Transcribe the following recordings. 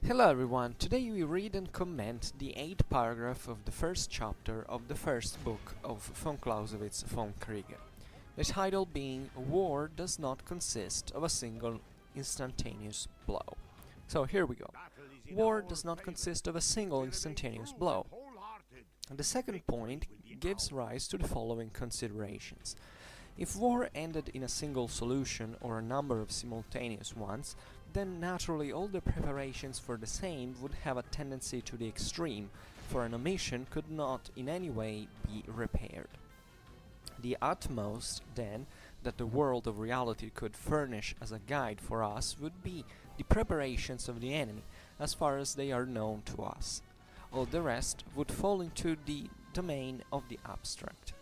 Hello everyone, today we read and comment the 8th paragraph of the first chapter of the first book of von Clausewitz's Vom Krige. The title being War does not consist of a single instantaneous blow. So here we go. War does not consist of a single instantaneous blow. The second point gives rise to the following considerations. If war ended in a single solution or a number of simultaneous ones, then naturally all the preparations for the same would have a tendency to the extreme, for an omission could not in any way be repaired. The utmost, then, that the world of reality could furnish as a guide for us would be the preparations of the enemy, as far as they are known to us. All the rest would fall into the domain of the abstract.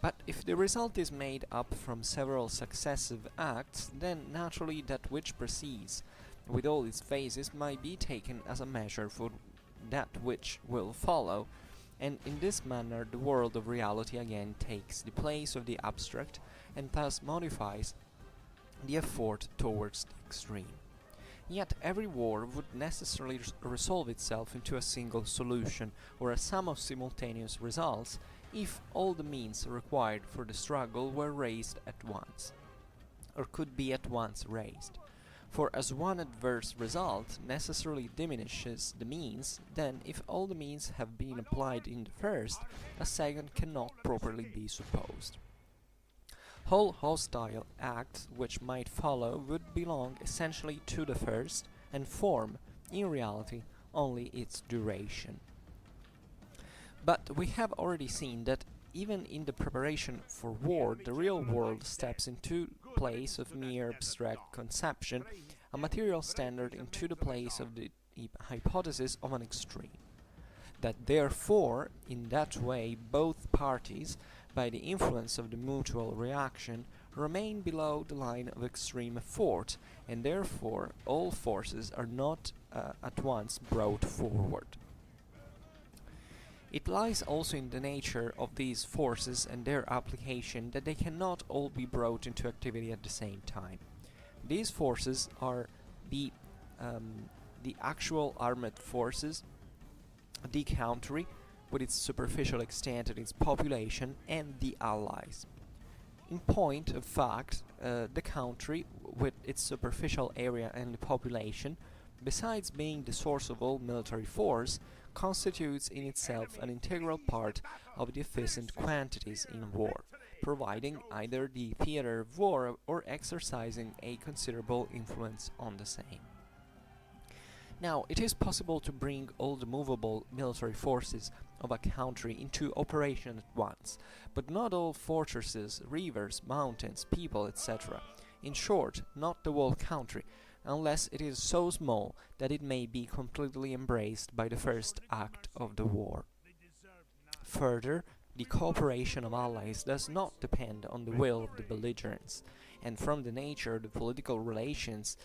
But if the result is made up from several successive acts, then naturally that which precedes, with all its phases, might be taken as a measure for that which will follow, and in this manner the world of reality again takes the place of the abstract, and thus modifies the effort towards the extreme. Yet every war would necessarily resolve itself into a single solution, or a sum of simultaneous results, if all the means required for the struggle were raised at once, or could be at once raised. For as one adverse result necessarily diminishes the means, then if all the means have been applied in the first, a second cannot properly be supposed. Whole hostile acts which might follow would belong essentially to the first, and form, in reality, only its duration. But we have already seen that even in the preparation for war, the real world steps into place of mere abstract conception, a material standard into the place of the hypothesis of an extreme. That therefore, in that way, both parties, by the influence of the mutual reaction, remain below the line of extreme effort, and therefore all forces are not at once brought forward. It lies also in the nature of these forces and their application that they cannot all be brought into activity at the same time. These forces are the actual armed forces, the country, with its superficial extent and its population, and the allies. In point of fact, the country, with its superficial area and the population, besides being the source of all military force, constitutes in itself an integral part of the efficient quantities in war, providing either the theatre of war or exercising a considerable influence on the same. Now, it is possible to bring all the movable military forces of a country into operation at once, but not all fortresses, rivers, mountains, people, etc. In short, not the whole country, unless it is so small that it may be completely embraced by the first act of the war. Further, the cooperation of allies does not depend on the will of the belligerents, and from the nature of the political relations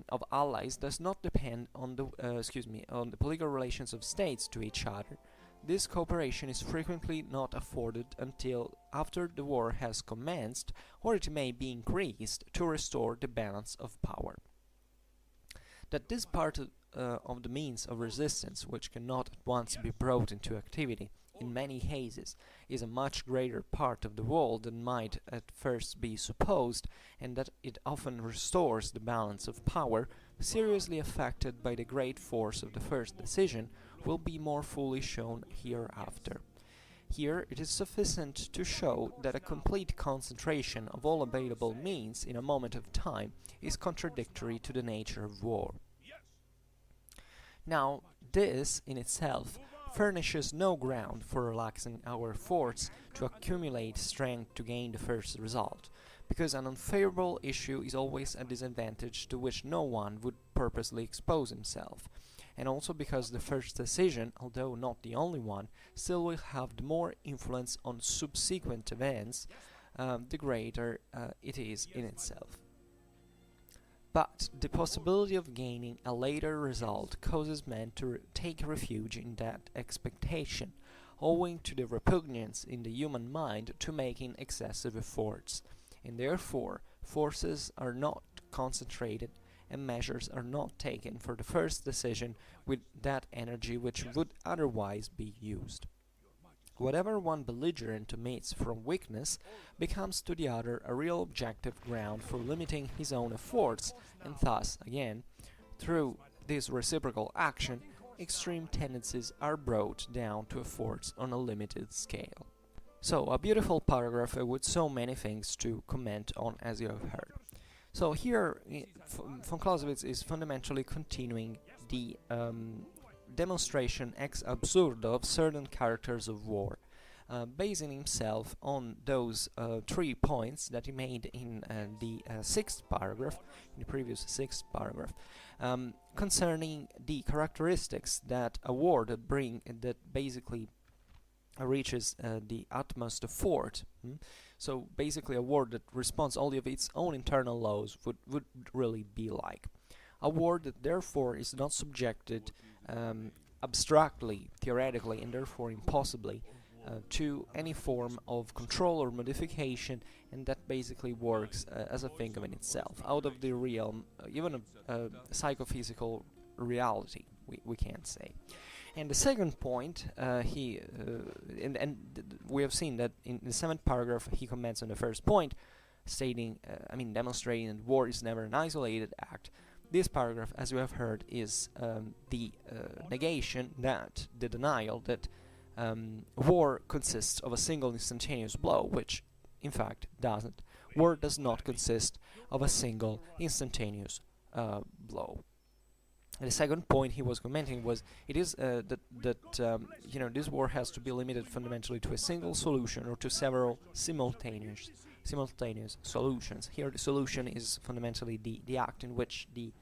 of allies does not depend on the political relations of states to each other. This cooperation is frequently not afforded until after the war has commenced, or it may be increased to restore the balance of power. That this part of the means of resistance, which cannot at once be brought into activity, in many cases, is a much greater part of the whole than might at first be supposed, and that it often restores the balance of power, seriously affected by the great force of the first decision, will be more fully shown hereafter. Here it is sufficient to show that a complete concentration of all available means in a moment of time is contradictory to the nature of war. Now, this in itself furnishes no ground for relaxing our efforts to accumulate strength to gain the first result, because an unfavorable issue is always a disadvantage to which no one would purposely expose himself, and also because the first decision, although not the only one, still will have the more influence on subsequent events, the greater it is in itself. But the possibility of gaining a later result causes men to take refuge in that expectation, owing to the repugnance in the human mind to making excessive efforts, and therefore forces are not concentrated and measures are not taken for the first decision with that energy which would otherwise be used. Whatever one belligerent omits from weakness becomes to the other a real objective ground for limiting his own efforts, and thus, again, through this reciprocal action, extreme tendencies are brought down to efforts on a limited scale. So, a beautiful paragraph with so many things to comment on, as you have heard. So here, von Clausewitz is fundamentally continuing the demonstration ex absurdo of certain characters of war, basing himself on those 3 points that he made in the 6th paragraph, in the previous 6th paragraph, concerning the characteristics that a war that basically reaches the utmost effort. So basically a war that responds only of its own internal laws would really be like. A war that therefore is not subjected abstractly, theoretically, and therefore impossibly to any form of control or modification, and that basically works as a thing of in itself, out of the realm, even of psychophysical reality, we can't say. And the second point, we have seen that in the 7th paragraph he comments on the first point, stating, demonstrating that war is never an isolated act. This paragraph, as we have heard, is the negation, the denial that war consists of a single instantaneous blow, which in fact doesn't. War does not consist of a single instantaneous blow. And the second point he was commenting was it is that this war has to be limited fundamentally to a single solution or to several simultaneous solutions. Here the solution is fundamentally the act in which the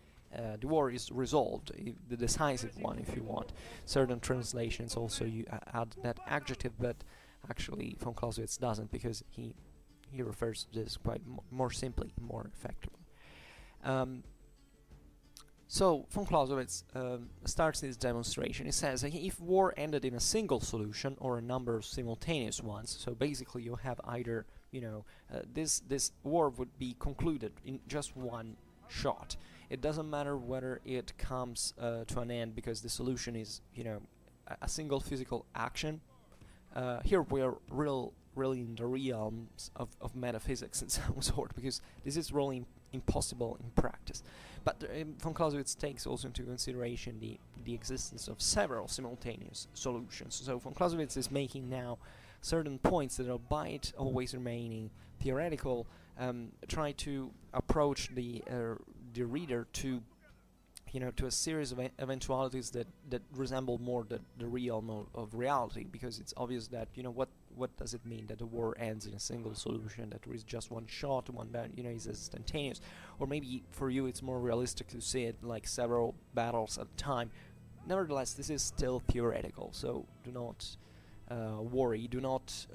war is resolved, the decisive one, if you want. Certain translations also add that adjective, but actually von Clausewitz doesn't, because he refers to this quite more simply, more effectively. So von Clausewitz starts this demonstration. He says if war ended in a single solution or a number of simultaneous ones, so basically you have either, this war would be concluded in just one shot. It doesn't matter whether it comes to an end because the solution is, a single physical action. Here we are really in the realms of metaphysics in some sort, because this is really impossible in practice. But von Clausewitz takes also into consideration the existence of several simultaneous solutions. So von Clausewitz is making now certain points that, albeit always remaining theoretical, try to approach the reader to a series of eventualities that resemble more the realm of reality, because it's obvious that what does it mean that the war ends in a single solution, that there is just one shot, one that is instantaneous, or maybe for you it's more realistic to see it like several battles at a time. Nevertheless, this is still theoretical, so do not worry, do not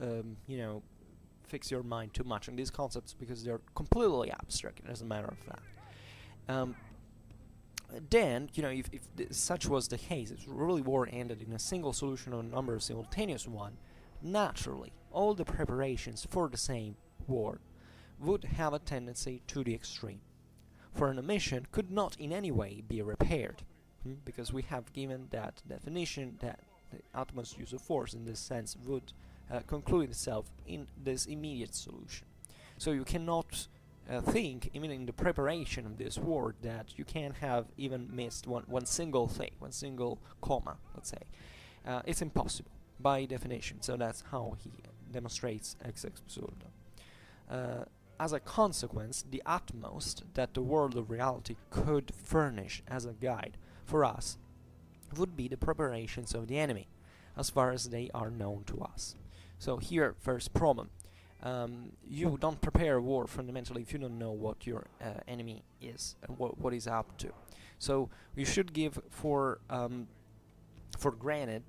fix your mind too much on these concepts, because they're completely abstract, as a matter of fact. Then, if such was the case, if really war ended in a single solution or a number of simultaneous one, naturally, all the preparations for the same war would have a tendency to the extreme. For an omission could not in any way be repaired, because we have given that definition that the utmost use of force in this sense would conclude itself in this immediate solution. So you cannot think, even in the preparation of this war, that you can have even missed one single thing, one single comma, let's say. It's impossible by definition, so that's how he demonstrates ex absurdum. As a consequence, the utmost that the world of reality could furnish as a guide for us would be the preparations of the enemy, as far as they are known to us. So here, first problem. You don't prepare a war fundamentally if you don't know what your enemy is and what he's up to. So you should give for granted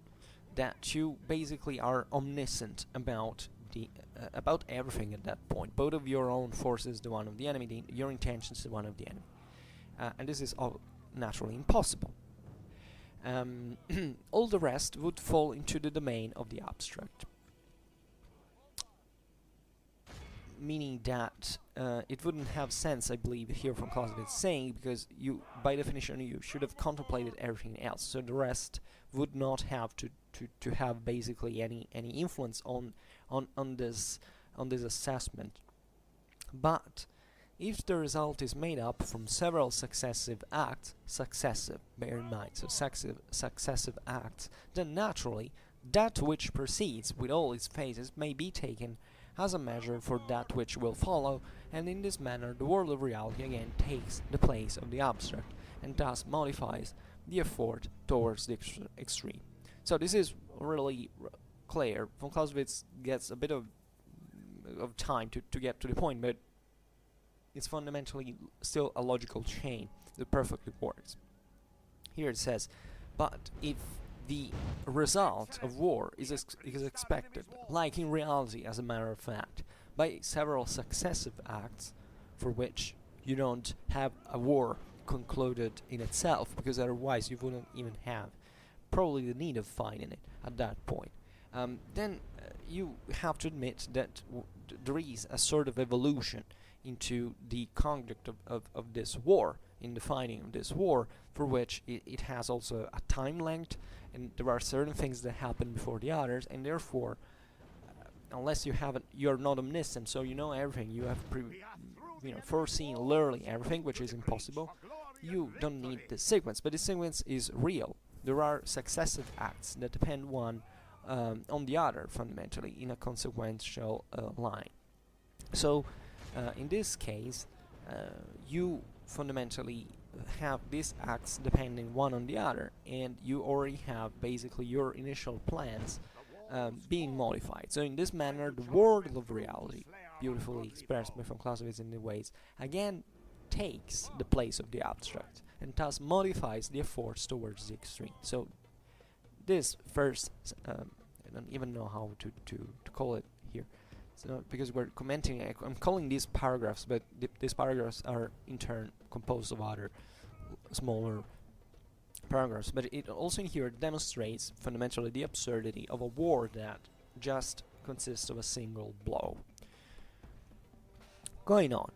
that you basically are omniscient about about everything at that point, both of your own forces, the one of the enemy, your intentions, the one of the enemy, and this is all naturally impossible. All the rest would fall into the domain of the abstract. meaning that it wouldn't have sense, I believe, here from Clausewitz saying, because you, by definition, you should have contemplated everything else, so the rest would not have to have basically any influence on this assessment. But if the result is made up from several successive acts, bear in mind, so successive acts, then naturally that which precedes with all its phases may be taken as a measure for that which will follow, and in this manner the world of reality again takes the place of the abstract, and thus modifies the effort towards the extreme. So this is really clear. Von Clausewitz gets a bit of time to get to the point, but it's fundamentally still a logical chain that perfectly works. Here it says, but if the result of war is expected, like in reality as a matter of fact, by several successive acts, for which you don't have a war concluded in itself, because otherwise you wouldn't even have probably the need of fighting it at that point, then you have to admit that there is a sort of evolution into the conduct of this war, in the fighting of this war, for which it has also a time length, and there are certain things that happen before the others, and therefore, unless you're not omniscient, so you know everything, you have foreseen literally everything, which is impossible, you don't need this sequence. But this sequence is real. There are successive acts that depend one on the other, fundamentally, in a consequential line. So in this case, you fundamentally have these acts depending one on the other, and you already have basically your initial plans being modified. So in this manner, the world of reality, beautifully expressed by von Clausewitz in the ways, again takes the place of the abstract, and thus modifies the efforts towards the extreme. So this first, I don't even know how to call it here, so because we're commenting, I'm calling these paragraphs, but these paragraphs are in turn composed of other smaller paragraphs. But it also in here demonstrates fundamentally the absurdity of a war that just consists of a single blow. Going on,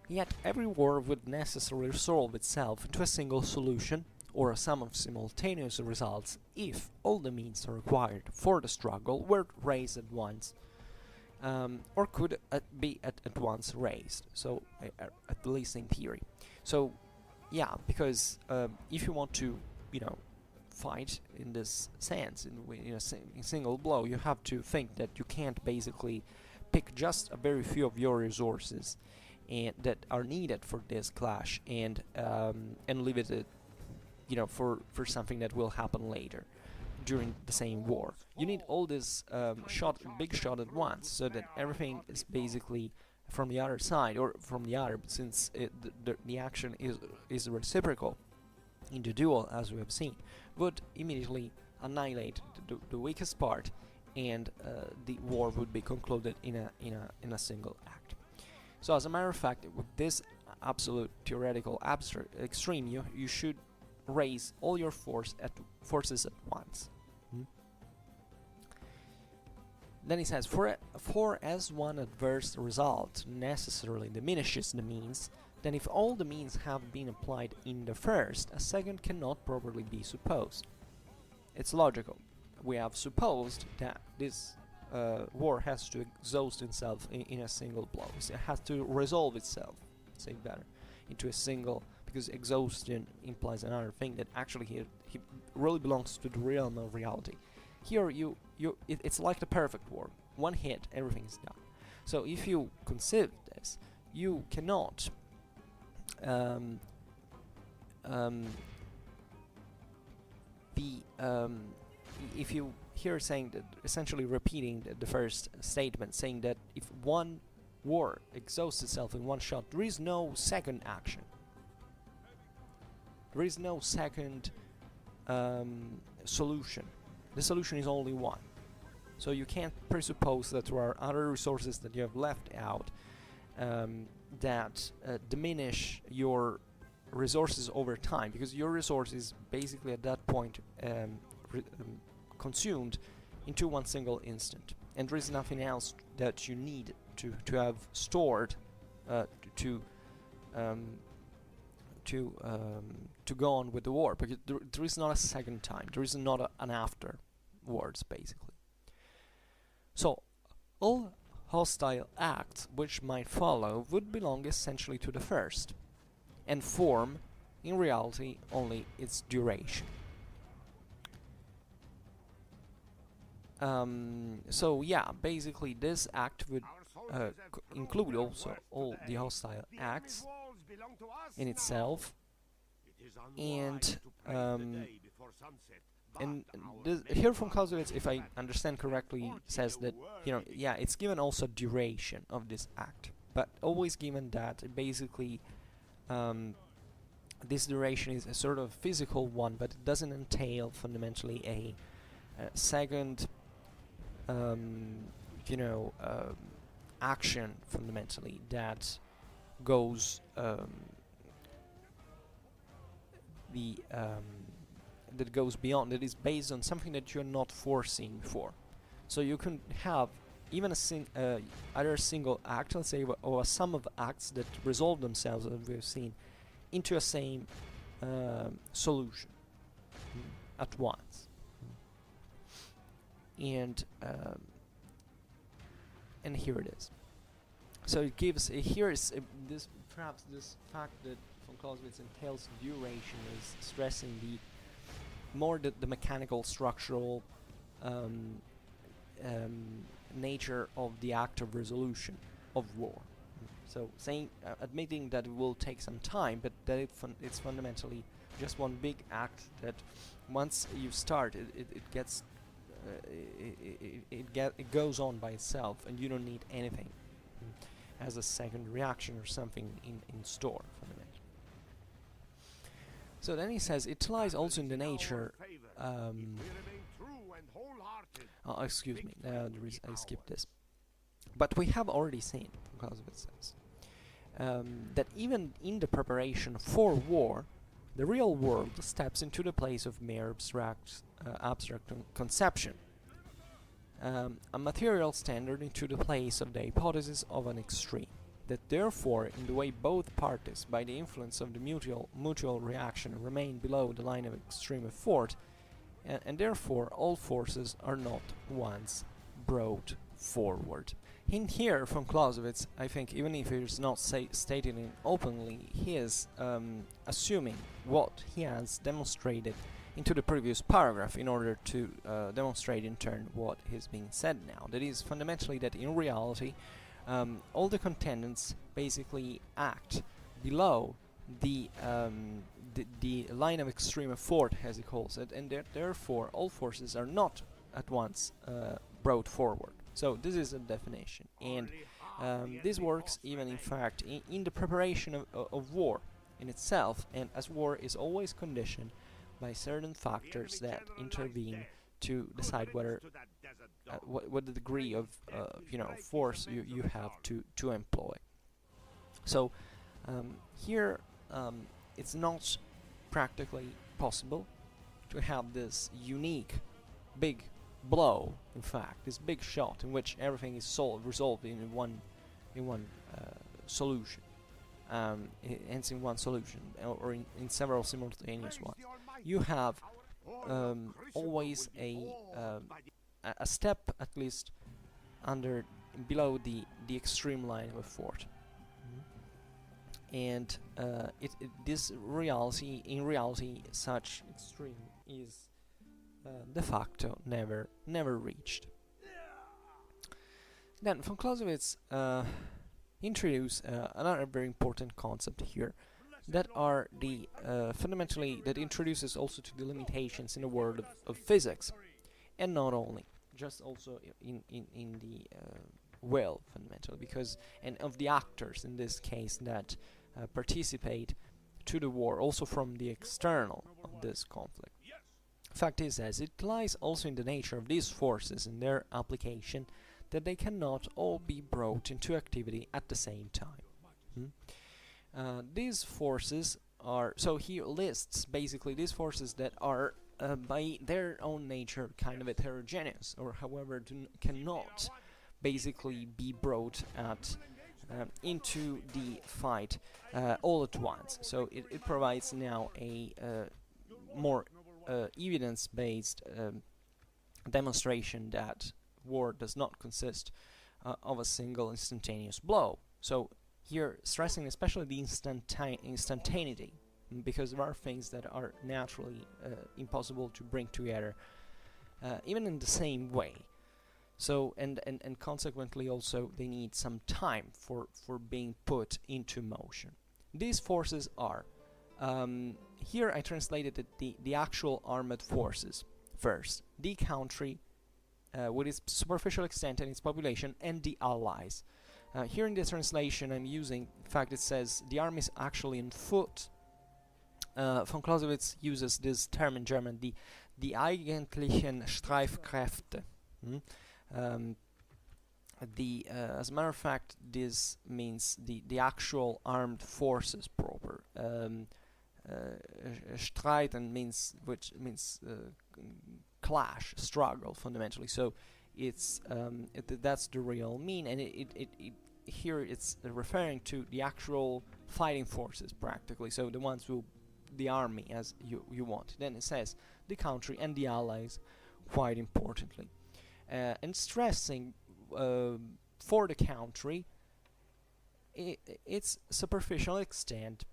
yet every war would necessarily resolve itself into a single solution, or a sum of simultaneous results, if all the means required for the struggle were raised at once, or could be at once raised, so at least in theory. So yeah, because if you want to, fight in this sense, in a single blow, you have to think that you can't basically pick just a very few of your resources and that are needed for this clash, and leave it for something that will happen later during the same war. You need all this big shot at once, so that everything is basically from the other side, or from the other, since the action is reciprocal in the duel, as we have seen, would immediately annihilate the weakest part, and the war would be concluded in a single act. So as a matter of fact, with this absolute theoretical abstract extreme, you should raise all your forces at once. Then he says, for as one adverse result necessarily diminishes the means, then if all the means have been applied in the first, a second cannot properly be supposed. It's logical. We have supposed that this war has to exhaust itself in a single blow. So it has to resolve itself, say better, into a single, because exhaustion implies another thing that actually he really belongs to the realm of reality. Here it's like the perfect war. One hit, everything is done. So if you conceive this, you cannot if you here saying that, essentially repeating the first statement, saying that if one war exhausts itself in one shot, there is no second action. There is no second solution. The solution is only one. So you can't presuppose that there are other resources that you have left out that diminish your resources over time, because your resources basically at that point consumed into one single instant, and there is nothing else that you need to have stored to um, to go on with the war, because there is not a second time, there is not an afterwards, basically. So all hostile acts which might follow would belong essentially to the first, and form, in reality, only its duration. So yeah, basically this act would include also all the hostile acts in itself, and here from Clausewitz, if I understand correctly, says that, you know, yeah, it's given also duration of this act, but always given that basically this duration is a sort of physical one, but it doesn't entail fundamentally a second you know, action fundamentally that goes that goes beyond, that is based on something that you're not foreseeing before. So you can have even either a single act, let's say, or a sum of acts that resolve themselves, as we've seen, into a same solution at once. And here it is. So it gives here is this, perhaps this fact that von Clausewitz entails duration is stressing the mechanical structural nature of the act of resolution of war. So saying admitting that it will take some time, but that it's fundamentally just one big act that once you start it gets it goes on by itself, and you don't need anything as a second reaction or something in store fundamentally. So then he says it lies also in the nature excuse me, I skipped this, but we have already seen, because of it says that even in the preparation for war, the real world steps into the place of mere abstract conception, a material standard into the place of the hypothesis of an extreme, that therefore in the way both parties, by the influence of the mutual reaction, remain below the line of extreme effort, and therefore all forces are not once brought forward. In here from Clausewitz, I think, even if it is not stated openly, he is assuming what he has demonstrated into the previous paragraph in order to demonstrate in turn what is being said now. That is fundamentally that in reality all the contendants basically act below the line of extreme effort, as he calls it, and therefore all forces are not at once brought forward. So this is a definition, and this works even in fact in the preparation of war in itself, and as war is always conditioned by certain factors that intervene to decide whether what the degree of you know, force you have to employ. So here it's not practically possible to have this unique big blow, in fact, this big shot in which everything is resolved in one solution, ends in one solution, or in several simultaneous ones. You have always a step at least below the extreme line of effort, and this reality, in reality, such extreme is de facto never reached. Then von Clausewitz introduced another very important concept here, that are the fundamentally, that introduces also to the limitations in the world of physics, and not only, just also in the will, fundamentally, because, and of the actors in this case that participate to the war, also from the external of this conflict. Fact is, as it lies also in the nature of these forces and their application, that they cannot all be brought into activity at the same time. These forces are, so he lists basically these forces that are by their own nature kind of heterogeneous, or however cannot basically be brought into the fight all at once. So it provides now a more evidence-based demonstration that war does not consist of a single instantaneous blow. So here stressing especially the instantaneity, because there are things that are naturally impossible to bring together even in the same way. So and consequently also they need some time for being put into motion. These forces are here I translated it, the actual armed forces first, the country with its superficial extent and its population, and the allies. Here in the translation I'm using, in fact it says the army is actually on foot. Von Clausewitz uses this term in German, die eigentlichen Streifkräfte. As a matter of fact, this means the actual armed forces proper. Streiten which means clash, struggle, fundamentally. So it's that's the real mean, and it here it's referring to the actual fighting forces practically. So the ones who the army as you want. Then it says the country and the allies, quite importantly, and stressing for the country its superficial extent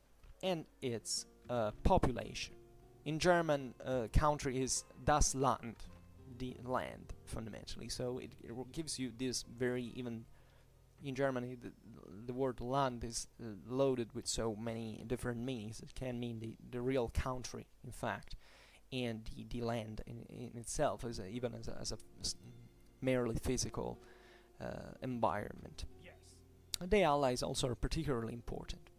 and its population. In German, country is das Land, the land, fundamentally. So it gives you this very, even in Germany, the word land is loaded with so many different meanings. It can mean the real country, in fact, and the land in itself, even as a merely physical environment. Yes. The allies also are particularly important.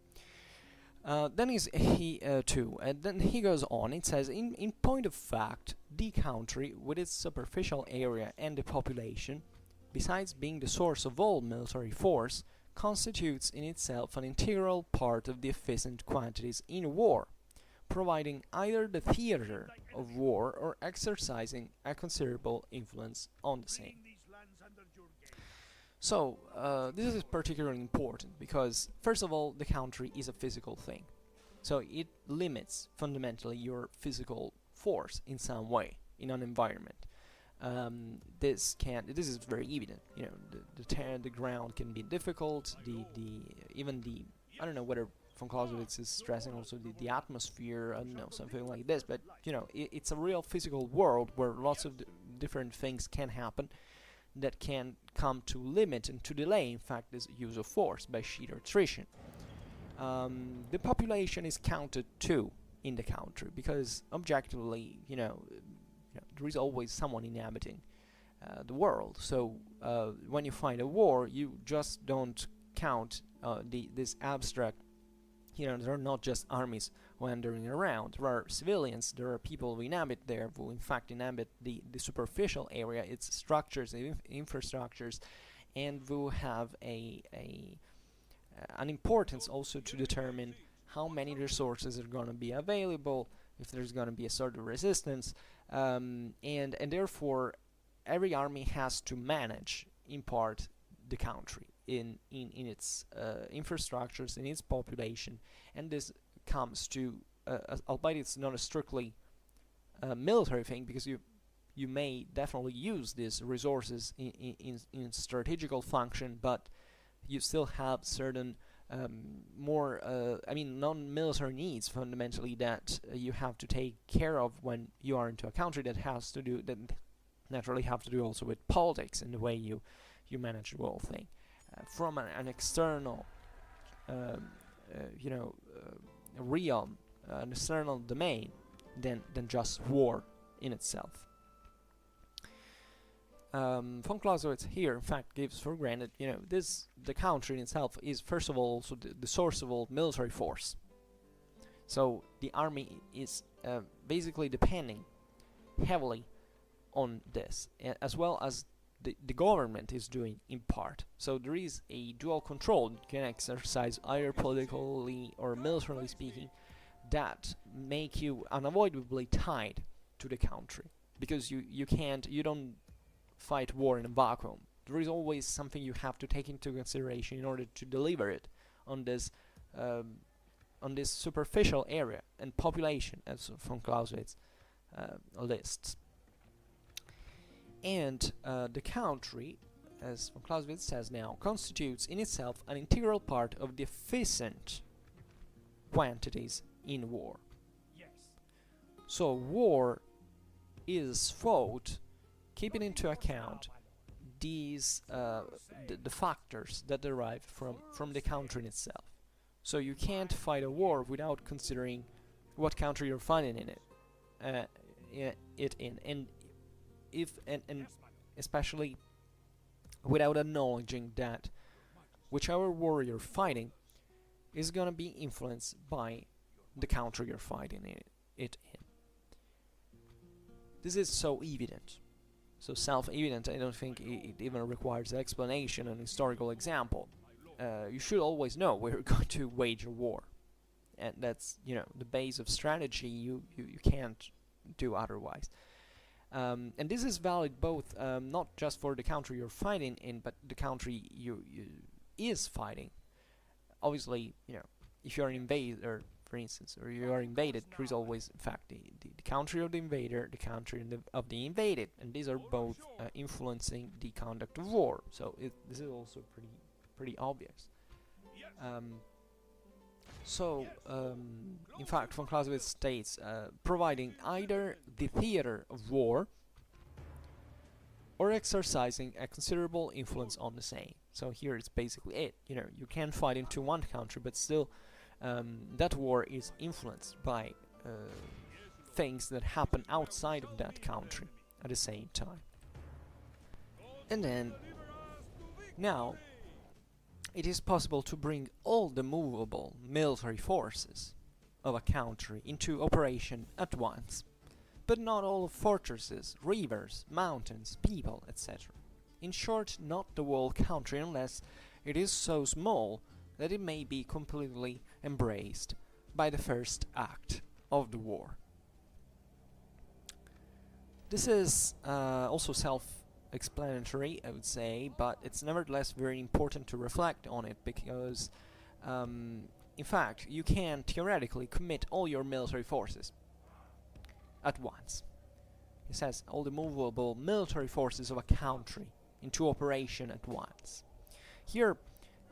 Then then he goes on. It says, in point of fact, the country, with its superficial area and the population, besides being the source of all military force, constitutes in itself an integral part of the efficient quantities in war, providing either the theater of war or exercising a considerable influence on the same. So, this is particularly important because, first of all, the country is a physical thing. So it limits, fundamentally, your physical force in some way, in an environment. This is very evident. You know, the ground can be difficult. I don't know whether von Clausewitz is stressing also the atmosphere. I don't know, something like this. But you know, it's a real physical world where lots of different things can happen that can come to limit and to delay, in fact, this use of force by sheer attrition. The population is counted too in the country because objectively, there is always someone inhabiting the world. So when you fight a war, you just don't count this abstract. There are not just armies wandering around. There are civilians. There are people who inhabit there, who in fact inhabit the superficial area, its structures, infrastructures, and who have an importance also to determine how many resources are going to be available, if there's going to be a sort of resistance, and therefore every army has to manage in part the country in its infrastructures, in its population, and this comes to albeit it's not a strictly military thing, because you may definitely use these resources in strategical function, but you still have certain more non-military needs fundamentally that you have to take care of when you are into a country that naturally have to do also with politics and the way you manage the whole thing from an external realm, an external domain than just war in itself. Von Clausewitz here, in fact, gives for granted, the country in itself is first of all also the source of all military force. So the army is basically depending heavily on this, as well as the government is doing in part. So there is a dual control you can exercise, either politically or militarily speaking, that make you unavoidably tied to the country, because you don't fight war in a vacuum. There is always something you have to take into consideration in order to deliver it on this superficial area and population, as von Clausewitz lists. And the country, as von Clausewitz says now, constitutes in itself an integral part of the efficient quantities in war. So war is fought keeping into account these the factors that derive from the country in itself. So you can't fight a war without considering what country you're fighting in it and especially without acknowledging that whichever war you're fighting is gonna be influenced by the country you're fighting it in. This is so evident, so self-evident, I don't think it even requires explanation and historical example. You should always know where you're going to wage a war, and that's, you know, the base of strategy. You can't do otherwise. And this is valid both not just for the country you're fighting in, but the country you is fighting. Obviously, you know, if you're an invader, for instance, or you are invaded, there is always, in fact, the country of the invader, the country of the invaded, and these are both influencing the conduct of war. So this is also pretty obvious. In fact, von Clausewitz states, providing either the theater of war or exercising a considerable influence on the same. So here it's basically it. You know, you can fight into one country, but still that war is influenced by things that happen outside of that country at the same time. And then, now, it is possible to bring all the movable military forces of a country into operation at once, but not all fortresses, rivers, mountains, people, etc. In short, not the whole country, unless it is so small that it may be completely embraced by the first act of the war. This is also self-explanatory, I would say, but it's nevertheless very important to reflect on it, because in fact you can theoretically commit all your military forces at once. It says all the movable military forces of a country into operation at once. Here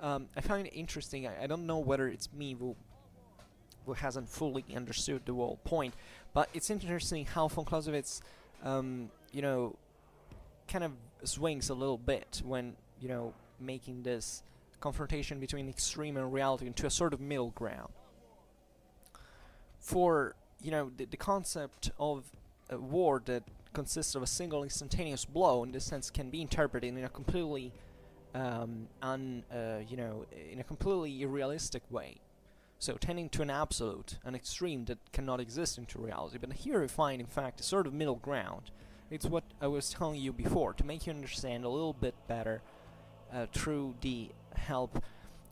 I find it interesting. I don't know whether it's me who hasn't fully understood the whole point, but it's interesting how von Clausewitz you know, kind of swings a little bit when, you know, making this confrontation between extreme and reality into a sort of middle ground. For, you know, the concept of a war that consists of a single instantaneous blow, in this sense, can be interpreted in a completely you know, in a completely irrealistic way. So tending to an absolute, an extreme that cannot exist into reality. But here we find, in fact, a sort of middle ground. It's what I was telling you before, to make you understand a little bit better through the help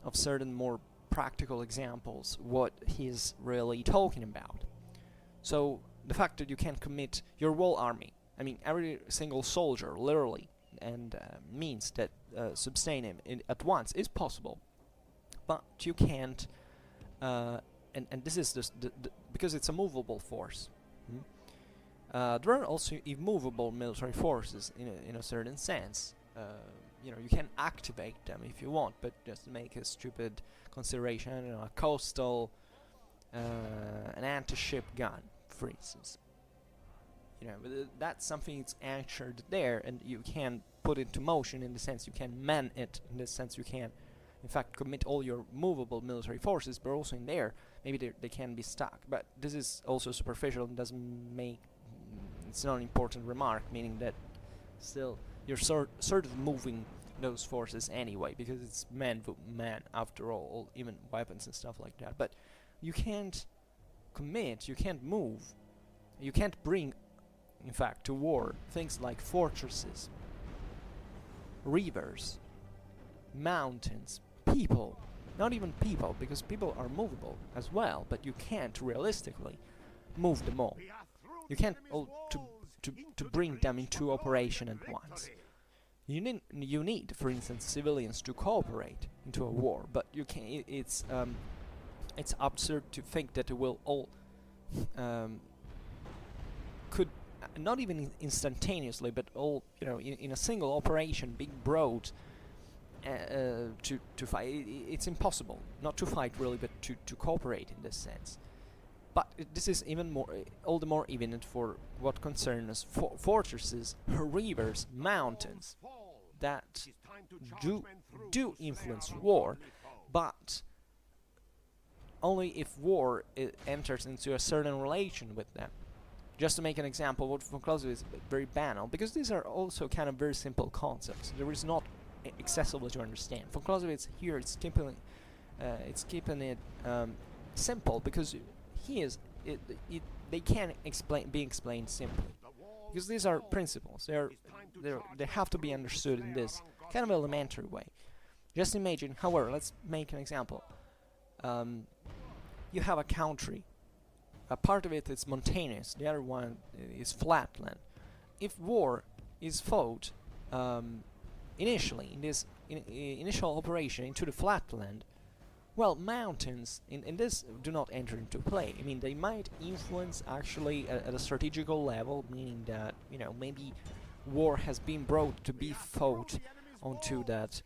of certain more practical examples what he's really talking about. So the fact that you can commit your whole army, I mean every single soldier, literally, and means that sustain him at once is possible, but you can't, and this is the because it's a movable force. There are also immovable military forces in a certain sense. You know, you can activate them if you want, but just make a stupid consideration, you know, a coastal, an anti-ship gun, for instance. You know, that's something that's anchored there, and you can put it into motion in the sense you can man it, in the sense you can, in fact, commit all your movable military forces, but also in there, maybe they can be stuck. But this is also superficial and doesn't make, it's not an important remark, meaning that still you're sort of moving those forces anyway, because it's man after all, even weapons and stuff like that. But you can't commit, you can't move, you can't bring, in fact, to war things like fortresses, rivers, mountains, people. Not even people, because people are movable as well, but you can't realistically move them all. You can't all to bring them into operation at once. You need, for instance, civilians to cooperate into a war, but you can. It's absurd to think that it will all could not even instantaneously, but all in a single operation being brought to fight. It's impossible not to fight really, but to cooperate in this sense. But this is even more, all the more evident for what concerns fortresses, rivers, mountains that do influence war, but only if war enters into a certain relation with them. Just to make an example, what von Clausewitz is very banal, because these are also kind of very simple concepts. There is not accessible to understand. Von Clausewitz here it's keeping it simple, because they can be explained simply, because these are principles. They have to be understood in this kind of elementary way. Just imagine, however, let's make an example. You have a country. A part of it is mountainous, the other one is flatland. If war is fought initially in this initial operation into the flatland, well, mountains in this do not enter into play. I mean, they might influence actually at a strategical level, meaning that maybe war has been brought to be fought onto that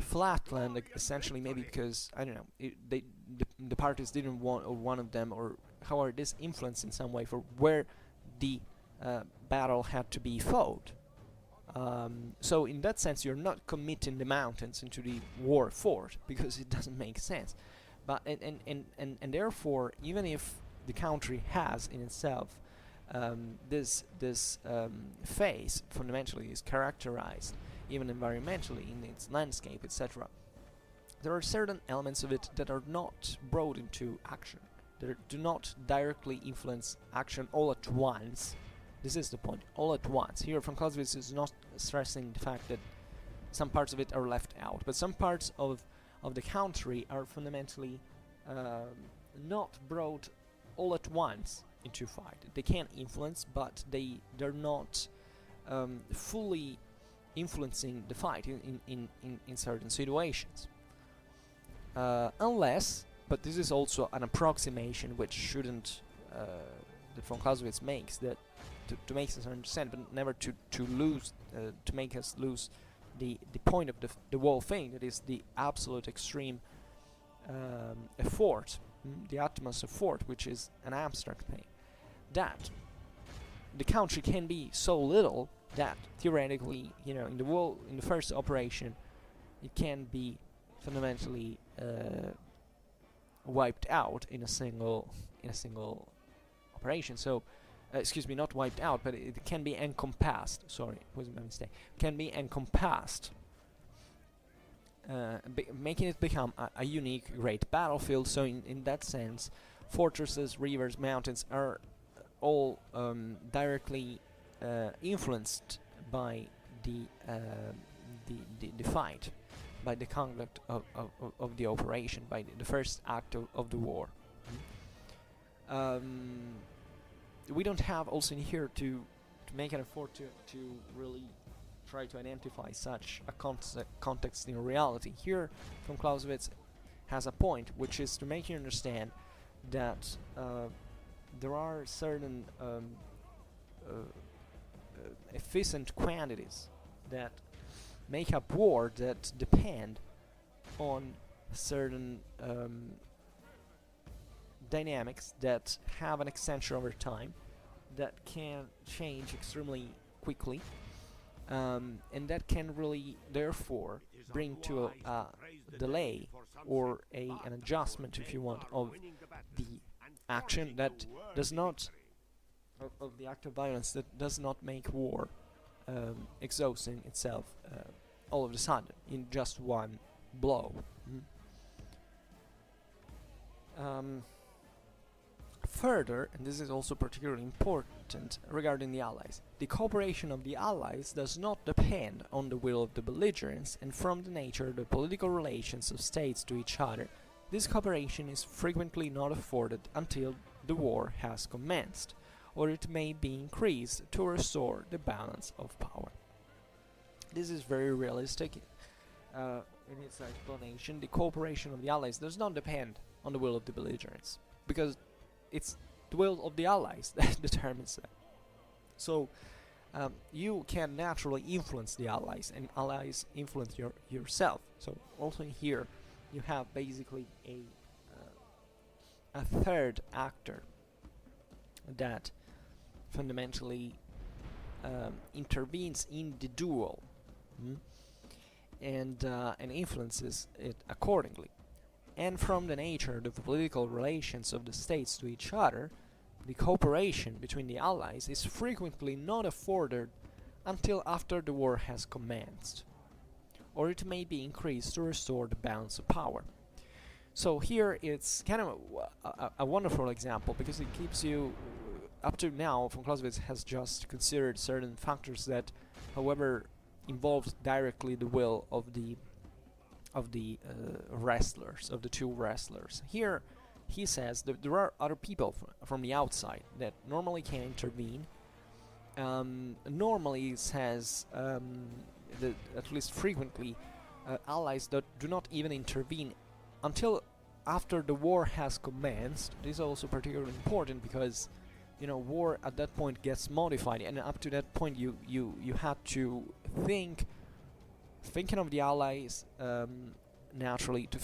flatland, essentially, maybe because I don't know, the parties didn't want, or one of them, or however this influenced in some way for where the battle had to be fought. So in that sense, you're not committing the mountains into the war fort, because it doesn't make sense. But and therefore, even if the country has in itself this phase fundamentally is characterized, even environmentally, in its landscape, etc., there are certain elements of it that are not brought into action. They do not directly influence action all at once. This is the point, all at once. Here, von Clausewitz is not stressing the fact that some parts of it are left out, but some parts of the country are fundamentally not brought all at once into fight. They can influence, but they're not fully influencing the fight in certain situations. Unless, but this is also an approximation which shouldn't, that von Clausewitz makes, that to make us understand, but never to lose, to make us lose the point of the whole thing, that is the absolute extreme effort, the utmost effort, which is an abstract thing. That the country can be so little that theoretically, in the first operation, it can be fundamentally wiped out in a single operation. So, excuse me, not wiped out, but it can be encompassed. Sorry, was my mistake. Can be encompassed, making it become a unique, great battlefield. So, in that sense, fortresses, rivers, mountains are all directly influenced by the fight, by the conduct of the operation, by the first act of the war. We don't have also in here to make an effort to really try to identify such a context in reality. Here, von Clausewitz has a point, which is to make you understand that there are certain efficient quantities that make up war that depend on certain dynamics that have an extension over time, that can change extremely quickly, and that can really therefore bring to a delay or an adjustment, if you want, of the action that does not of the act of violence that does not make war exhausting itself all of a sudden in just one blow. Further, and this is also particularly important regarding the Allies, the cooperation of the Allies does not depend on the will of the belligerents, and from the nature of the political relations of states to each other, this cooperation is frequently not afforded until the war has commenced, or it may be increased to restore the balance of power. this is very realistic in its explanation. The cooperation of the Allies does not depend on the will of the belligerents, because it's the will of the Allies that determines that. So you can naturally influence the Allies, and Allies influence yourself. So also here you have basically a third actor that fundamentally intervenes in the duel, and influences it accordingly. And from the nature of the political relations of the states to each other, the cooperation between the Allies is frequently not afforded until after the war has commenced, or it may be increased to restore the balance of power. So here it's kind of a wonderful example, because it keeps you, up to now, von Clausewitz has just considered certain factors that, however, involves directly the will of the wrestlers, of the two wrestlers. Here he says that there are other people from the outside that normally can intervene. Normally, it says that at least frequently, Allies that do not even intervene until after the war has commenced. This is also particularly important because, you know, war at that point gets modified, and up to that point you had to thinking of the Allies, naturally, to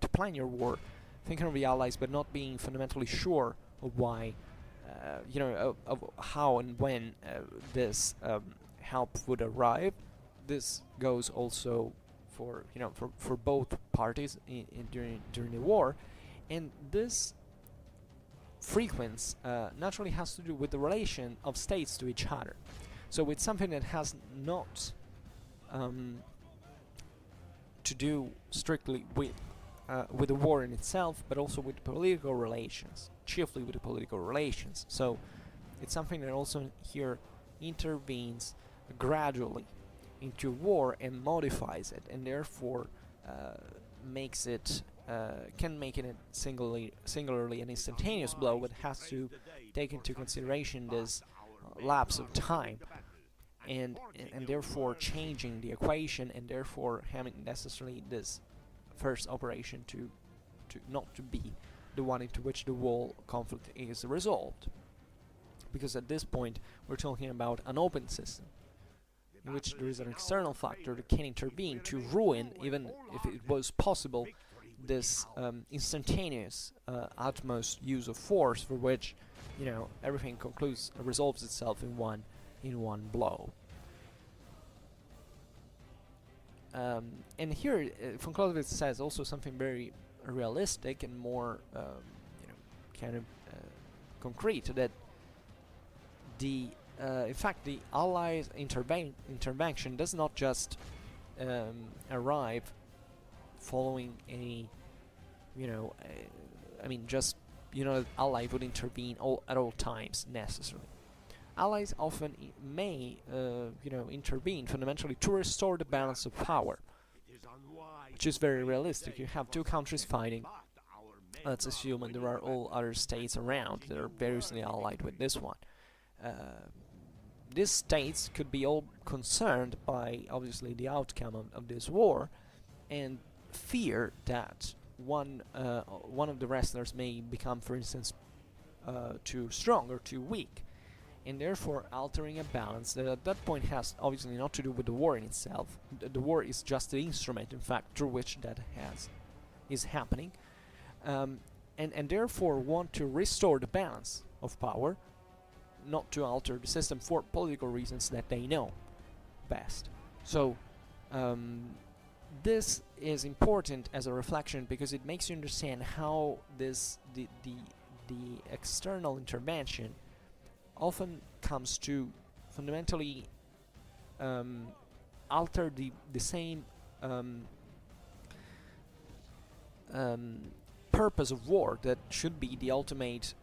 plan your war, thinking of the Allies, but not being fundamentally sure of why, of how and when this help would arrive. This goes also for both parties during the war, and this frequency naturally has to do with the relation of states to each other. So it's something that has not to do strictly with the war in itself, but also with political relations, chiefly with the political relations. So it's something that also here intervenes gradually into war and modifies it, and therefore makes it can make it a singularly an instantaneous blow, but has to take into consideration this lapse of time, and therefore changing the equation, and therefore having necessarily this first operation to not to be the one into which the whole conflict is resolved, because at this point we're talking about an open system in which there is an external factor that can intervene to ruin, even if it was possible, this instantaneous utmost use of force, for which everything resolves itself in one blow. And here von Clausewitz says also something very realistic and more concrete, that in fact the Allies' intervention does not just arrive following the Allies would intervene at all times necessarily. Allies often may intervene fundamentally to restore the balance of power, which is very realistic. You have two countries fighting, let's assume, and there are all other states around that are variously allied with this one. These states could be all concerned by, obviously, the outcome of this war, and fear that one of the wrestlers may become, for instance, too strong or too weak, and therefore altering a balance that at that point has obviously not to do with the war in itself. The war is just the instrument, in fact, through which that is happening, and therefore want to restore the balance of power, not to alter the system for political reasons that they know best. So this is important as a reflection, because it makes you understand how the external intervention often comes to fundamentally alter the same purpose of war that should be the ultimate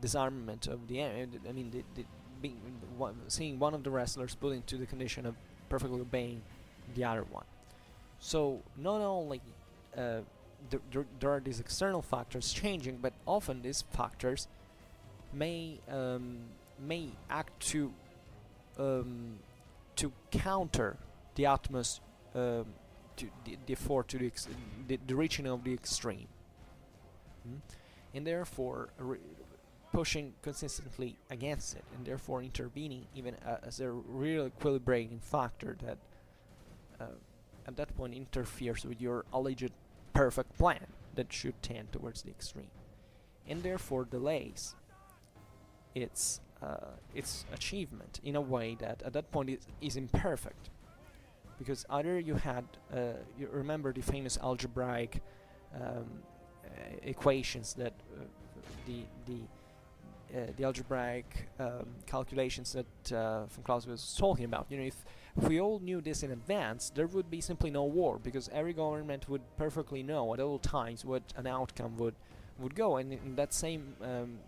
disarmament of the enemy. I mean, seeing one of the wrestlers put into the condition of perfectly obeying the other one. So not only there are these external factors changing, but often these factors may act to to counter the utmost to the effort to the reaching of the extreme, and therefore pushing consistently against it, and therefore intervening even as a real equilibrating factor that at that point interferes with your alleged perfect plan that should tend towards the extreme, and therefore delays its achievement in a way that at that point is imperfect. Because either you had, you remember the famous algebraic equations that the algebraic calculations that Von Clausewitz was talking about. You know, if we all knew this in advance, there would be simply no war, because every government would perfectly know at all times what an outcome would go, and in that same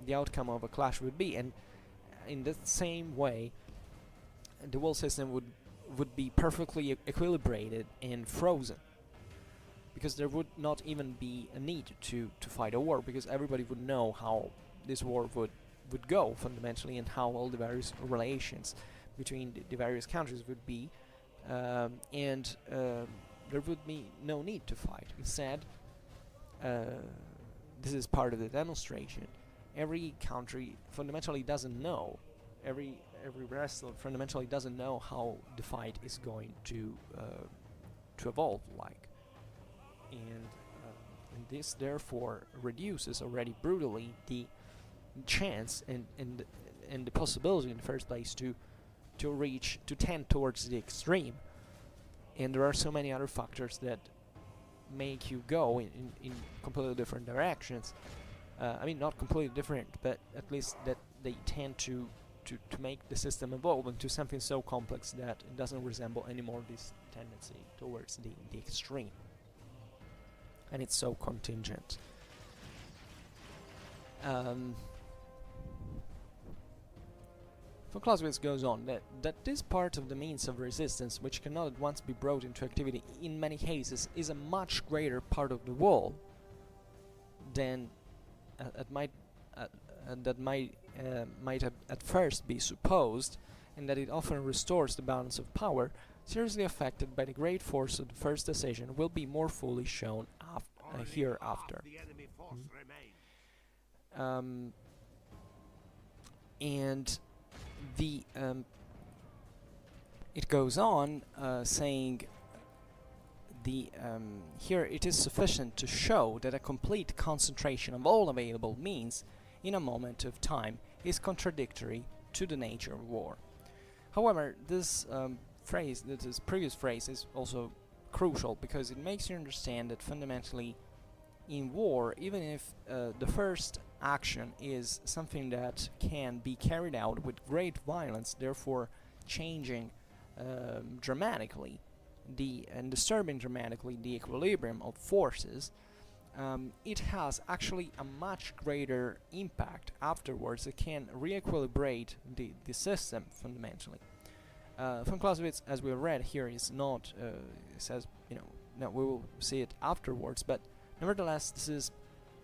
the outcome of a clash would be, and in that same way, the world system would be perfectly equilibrated and frozen, because there would not even be a need to fight a war, because everybody would know how this war would go fundamentally, and how all the various relations between the various countries would be, and there would be no need to fight. Instead, this is part of the demonstration, every country fundamentally doesn't know, every wrestler fundamentally doesn't know how the fight is going to evolve like, and this therefore reduces already brutally the chance and the possibility in the first place to tend towards the extreme. And there are so many other factors that make you go in completely different directions. I mean, not completely different, but at least that they tend to make the system evolve into something so complex that it doesn't resemble anymore this tendency towards the extreme. And it's so contingent. Von Clausewitz goes on that this part of the means of resistance, which cannot at once be brought into activity in many cases, is a much greater part of the wall than that might at first be supposed, and that it often restores the balance of power, seriously affected by the great force of the first decision, will be more fully shown hereafter. And the it goes on saying here it is sufficient to show that a complete concentration of all available means in a moment of time is contradictory to the nature of war. However, this previous phrase is also crucial, because it makes you understand that fundamentally in war, even if the first action is something that can be carried out with great violence, therefore changing dramatically and disturbing dramatically the equilibrium of forces, it has actually a much greater impact afterwards. It can re-equilibrate the system fundamentally. Von Clausewitz, as we read here, is not says, you know, no, we will see it afterwards, but nevertheless this is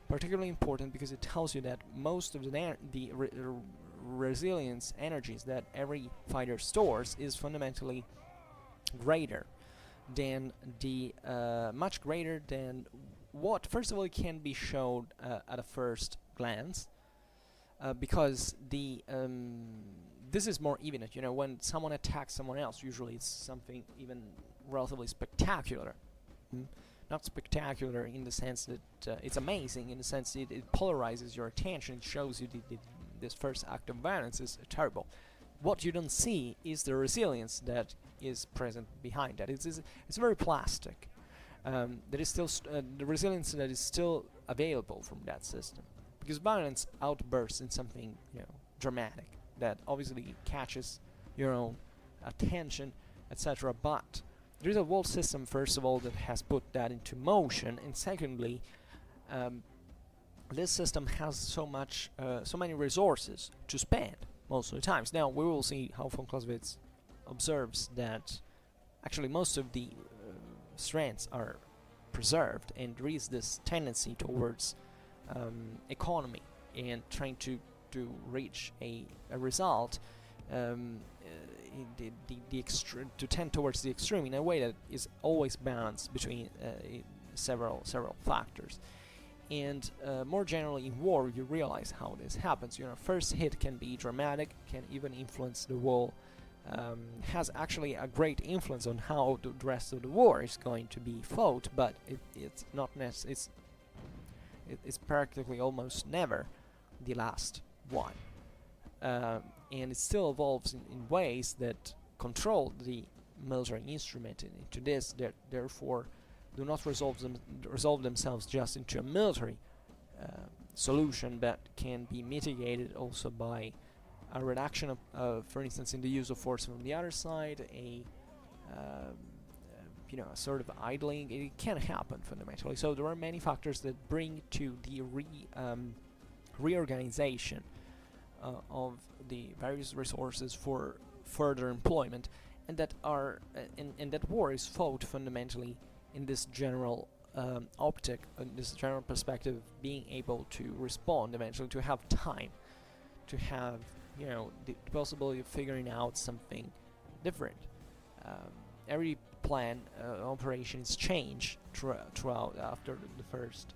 particularly important because it tells you that most of the resilience energies that every fighter stores is fundamentally greater than much greater than what, first of all, it can be shown at a first glance, because this is more evident. You know, when someone attacks someone else, usually it's something even relatively spectacular. Not spectacular in the sense that it's amazing, in the sense that it polarizes your attention, it shows you this first act of violence is terrible. What you don't see is the resilience that is present behind that. It's very plastic. There is still the resilience that is still available from that system, because violence outbursts in something, you know, dramatic that obviously catches your own attention, etc. But there is a whole system, first of all, that has put that into motion, and secondly, this system has so many resources to spend most of the times. Now we will see how von Clausewitz observes that actually most of the strengths are preserved, and there is this tendency towards economy and trying to reach a result to tend towards the extreme in a way that is always balanced between several factors. And more generally in war, you realize how this happens. First hit can be dramatic, can even influence the whole, has actually a great influence on how the rest of the war is going to be fought, but it's not it's practically almost never the last one. And it still evolves in ways that control the military instrument into this, that therefore do not resolve themselves just into a military solution, but can be mitigated also by a reduction of, for instance, in the use of force from the other side, a sort of idling. It can happen fundamentally. So there are many factors that bring to the reorganization of the various resources for further employment, and that are and that war is fought fundamentally in this general optic, in this general perspective, being able to respond eventually, to have time, to have the possibility of figuring out something different. Every plan operations change throughout after the first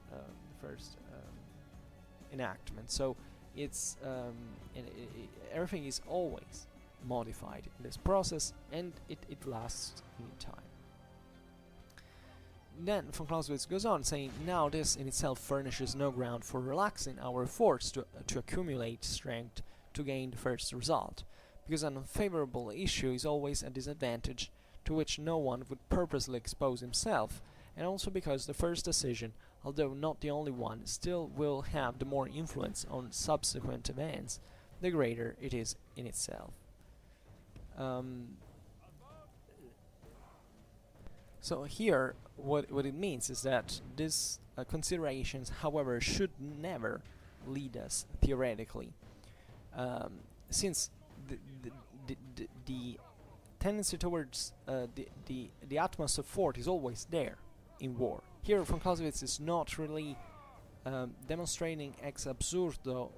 enactment. So it's everything is always modified in this process, and it lasts in time. Then von Clausewitz goes on saying, now this in itself furnishes no ground for relaxing our efforts to accumulate strength to gain the first result, because an unfavorable issue is always a disadvantage to which no one would purposely expose himself, and also because the first decision, although not the only one, still will have the more influence on subsequent events, the greater it is in itself. So here, what it means is that these considerations, however, should never lead us theoretically, since the tendency towards the utmost of force is always there in war. Here, von Clausewitz is not really demonstrating ex absurdo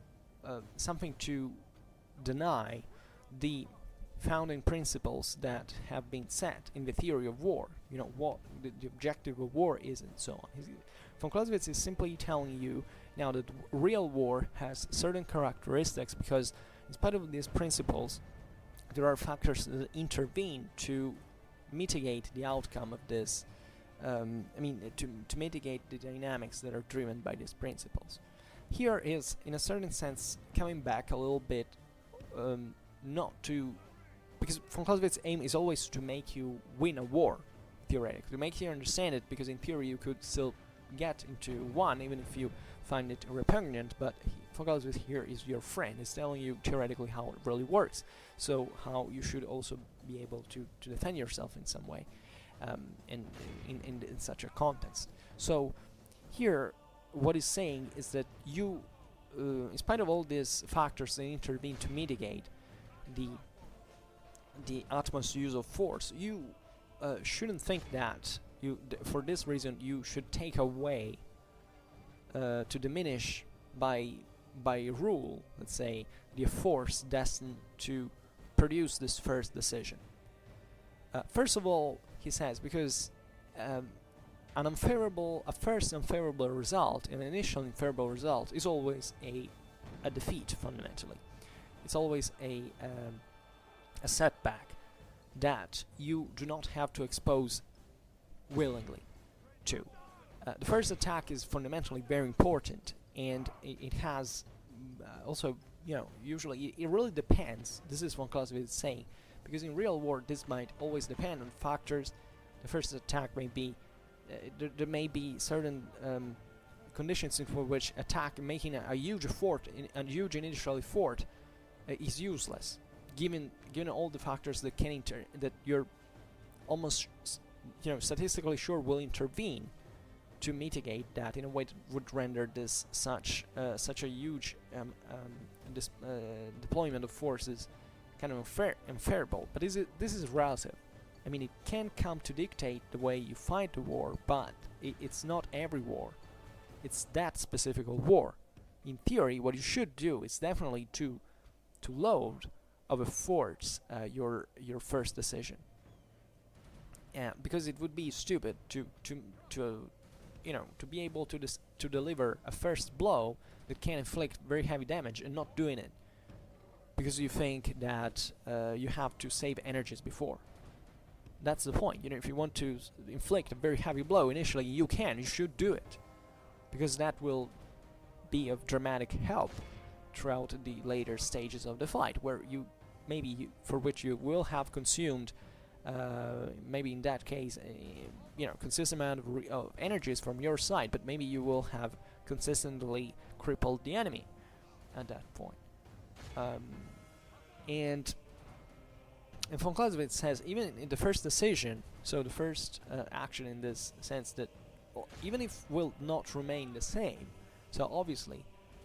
something to deny the founding principles that have been set in the theory of war. What the objective of war is, and so on. Von Clausewitz is simply telling you now that real war has certain characteristics, because in spite of these principles, there are factors that intervene to mitigate the outcome of this. To mitigate the dynamics that are driven by these principles. Here is, in a certain sense, coming back a little bit, because von Clausewitz's aim is always to make you win a war, theoretically, to make you understand it, because in theory you could still get into one, even if you find it repugnant, but von Clausewitz here is your friend. He's telling you theoretically how it really works, so how you should also be able to defend yourself in some way. In such a context. So here what he's saying is that you, in spite of all these factors that intervene to mitigate the utmost use of force, you shouldn't think that for this reason you should take away to diminish by rule, let's say, the force destined to produce this first decision. First of all, he says, because a first unfavorable result, an initial unfavorable result, is always a defeat fundamentally. It's always a setback that you do not have to expose willingly to. The first attack is fundamentally very important, and it has also, usually it really depends. This is what Clausewitz is saying. Because in real war, this might always depend on factors. The first attack may be, there may be certain conditions in which making a huge effort, a huge initial effort, is useless, given all the factors that that you're almost, statistically sure will intervene to mitigate that in a way that would render this such a huge deployment of forces kind of unfavorable. But this is relative. I mean, it can come to dictate the way you fight the war, but it's not every war. It's that specific war. In theory, what you should do is definitely to load of a force your first decision. Because it would be stupid to be able to deliver a first blow that can inflict very heavy damage and not doing it because you think that you have to save energies before. That's the point. If you want to inflict a very heavy blow initially, you should do it, because that will be of dramatic help throughout the later stages of the fight, where for which you will have consumed maybe in that case consistent amount of energies from your side, but maybe you will have consistently crippled the enemy at that point. And Von Clausewitz says, even in the first decision, so the first action in this sense, that even if will not remain the same, so obviously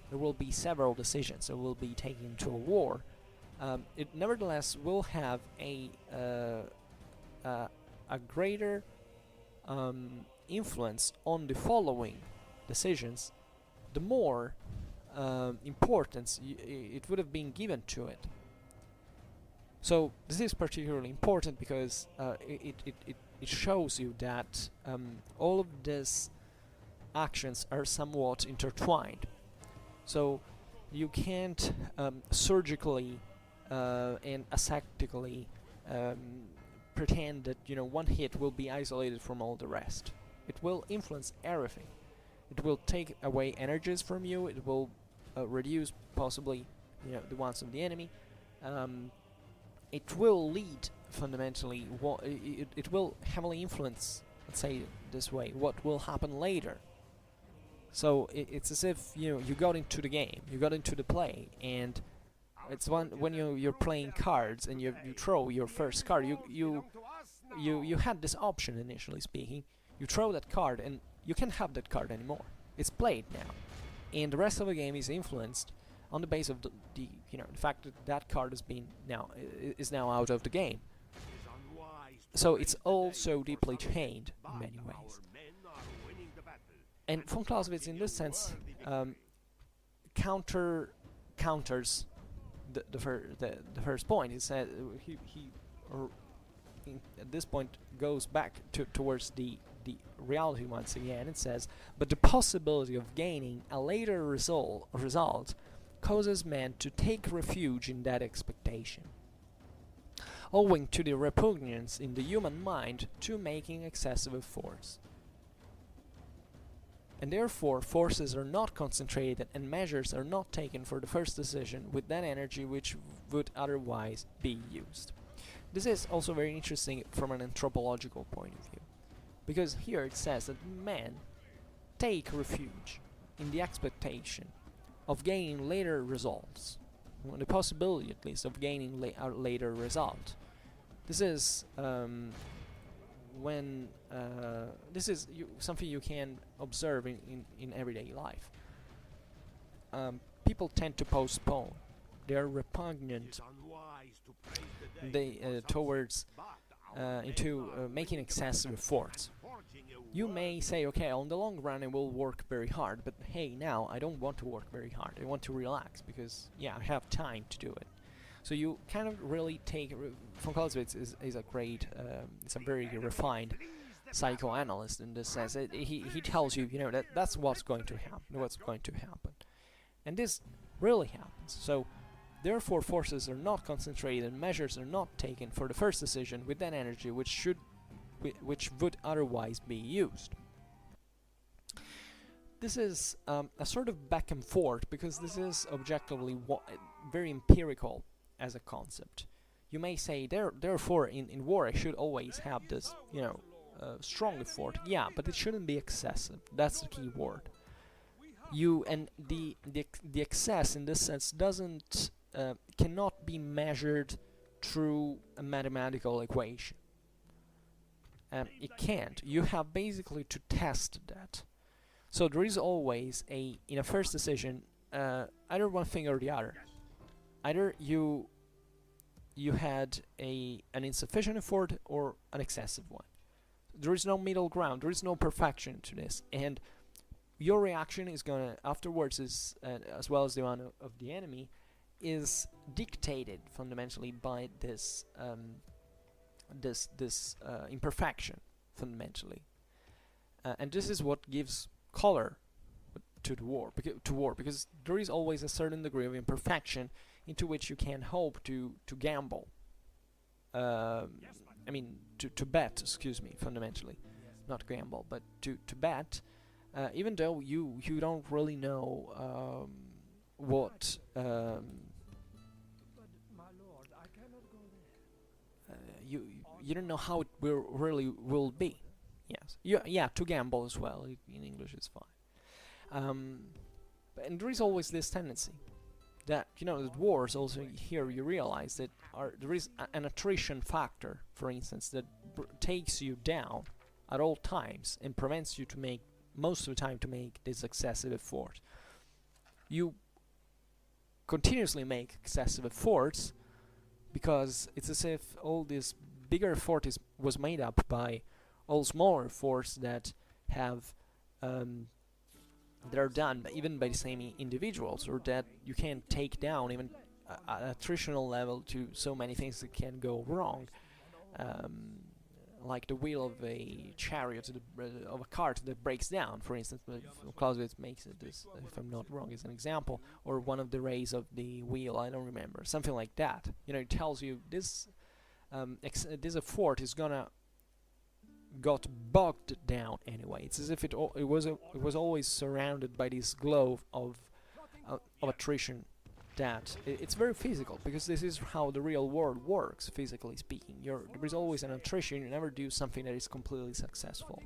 there will be several decisions that will be taken to a war, it nevertheless will have a greater influence on the following decisions, the more importance it would have been given to it. So this is particularly important because it shows you that all of these actions are somewhat intertwined. So you can't surgically and aseptically pretend that one hit will be isolated from all the rest. It will influence everything. It will take away energies from you. It will reduce possibly the ones of the enemy. It will lead fundamentally. It will heavily influence, let's say this way, what will happen later. So it's as if you got into the game, you got into the play, and it's when you're playing cards and you throw your first card. You had this option, initially speaking. You throw that card and you can't have that card anymore. It's played now, and the rest of the game is influenced on the base of the fact that that card is now out of the game. So it's all so deeply chained in many ways. And von Clausewitz, in this sense, counters the first point. He said at this point goes back towards the reality once again. It says, but the possibility of gaining a later result causes man to take refuge in that expectation, owing to the repugnance in the human mind to making excessive efforts. And therefore forces are not concentrated and measures are not taken for the first decision with that energy which would otherwise be used. This is also very interesting from an anthropological point of view, because here it says that men take refuge in the expectation of gaining later results, the possibility at least of gaining a later result. This is something you can observe in everyday life. People tend to postpone. They are repugnant towards making excessive efforts. You may say, okay, on the long run I will work very hard, but hey, now I don't want to work very hard. I want to relax because, yeah, I have time to do it. So you kind of really take... Von Clausewitz is a great, it's a very refined psychoanalyst in this sense. He tells you, that's what's going to happen. And this really happens. So, therefore forces are not concentrated and measures are not taken for the first decision with that energy which would otherwise be used. This is a sort of back and forth, because this is objectively very empirical as a concept. You may say, therefore in war I should always have this, strong effort. Yeah, but it shouldn't be excessive. That's the key word. The excess in this sense cannot be measured through a mathematical equation. It can't. You have basically to test that. So there is always in a first decision, either one thing or the other. Either you had an insufficient effort or an excessive one. There is no middle ground. There is no perfection to this, and your reaction is gonna afterwards as well as the one of the enemy is dictated fundamentally by this imperfection, fundamentally, and this is what gives color to the war, because there is always a certain degree of imperfection into which you can hope to gamble. I mean, to bet, excuse me, fundamentally, not gamble, but to bet, even though you don't really know what you don't know how it really will be. Yes, yeah, to gamble as well. In English, it's fine. And there is always this tendency that, you know, the wars also, here you realize that there is an attrition factor, for instance, that takes you down at all times and prevents you to make, most of the time, to make this excessive effort. You continuously make excessive efforts because it's as if all this bigger effort was made up by all smaller efforts that have that are done even by the same individuals, or that you can take down even at attritional level to so many things that can go wrong, like the wheel of a chariot, of a cart that breaks down, for instance. Clausewitz makes it this, if I'm not wrong, as an example, or one of the rays of the wheel, I don't remember, something like that. You know, it tells you this this effort is gonna got bogged down anyway. It's as if it was always surrounded by this glow of attrition. That it's very physical, because this is how the real world works, physically speaking. There is always an attrition. You never do something that is completely successful.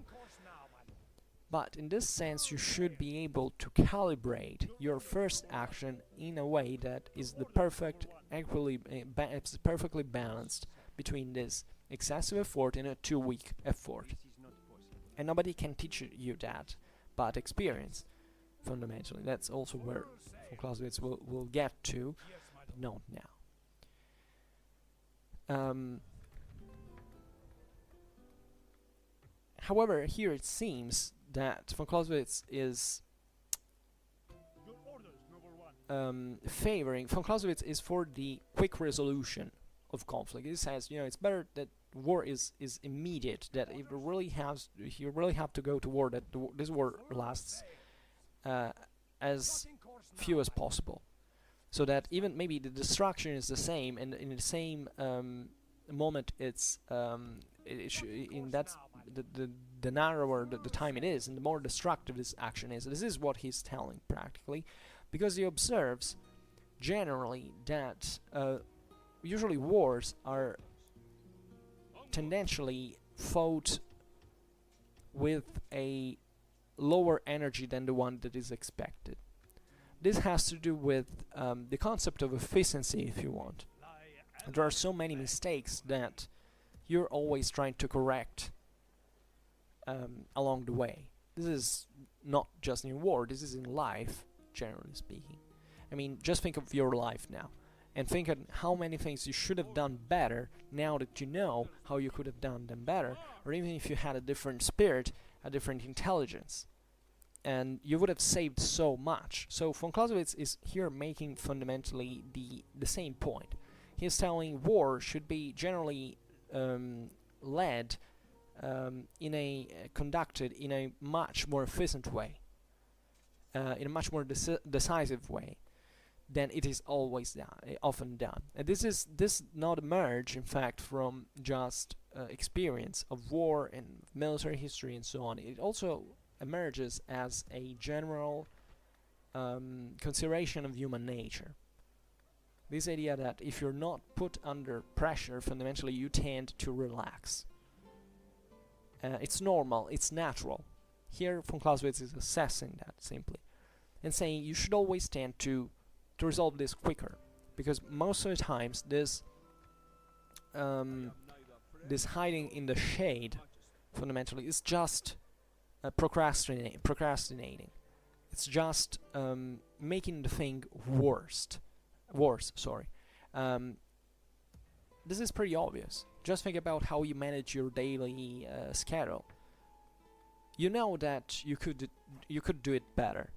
But in this sense, you should be able to calibrate your first action in a way that is the perfect, it's perfectly balanced between this excessive effort and a too weak effort. And nobody can teach you that but experience, fundamentally. That's also where von Clausewitz will get to, but not now. However, here it seems that von Clausewitz is favoring, von Clausewitz is for the quick resolution of conflict. He says, you know, it's better that war is immediate, that if you really have to go to war, that this war lasts as few as possible, so that even maybe the destruction is the same, and in the same moment it's the narrower the time it is, and the more destructive this action is. This is what he's telling practically, because he observes generally that usually wars are tendentially fought with a lower energy than the one that is expected. This has to do with the concept of efficiency, if you want. There are so many mistakes that you're always trying to correct along the way. This is not just in war, this is in life, generally speaking. I mean, just think of your life now, and think of how many things you should have done better now that you know how you could have done them better, or even if you had a different spirit, a different intelligence, and you would have saved so much. So von Clausewitz is here making fundamentally the same point. He's telling war should be generally led conducted in a much more efficient way, in a much more decisive way than it is always often done. And this not emerge, in fact, from just experience of war and military history and so on. It also emerges as a general consideration of human nature. This idea that if you're not put under pressure, fundamentally you tend to relax. It's normal, it's natural. Here von Clausewitz is assessing that simply, and saying you should always tend to resolve this quicker, because most of the times this hiding in the shade fundamentally is just procrastinating. It's just making the thing worse. This is pretty obvious. Just think about how you manage your daily schedule. You know that you could do it better.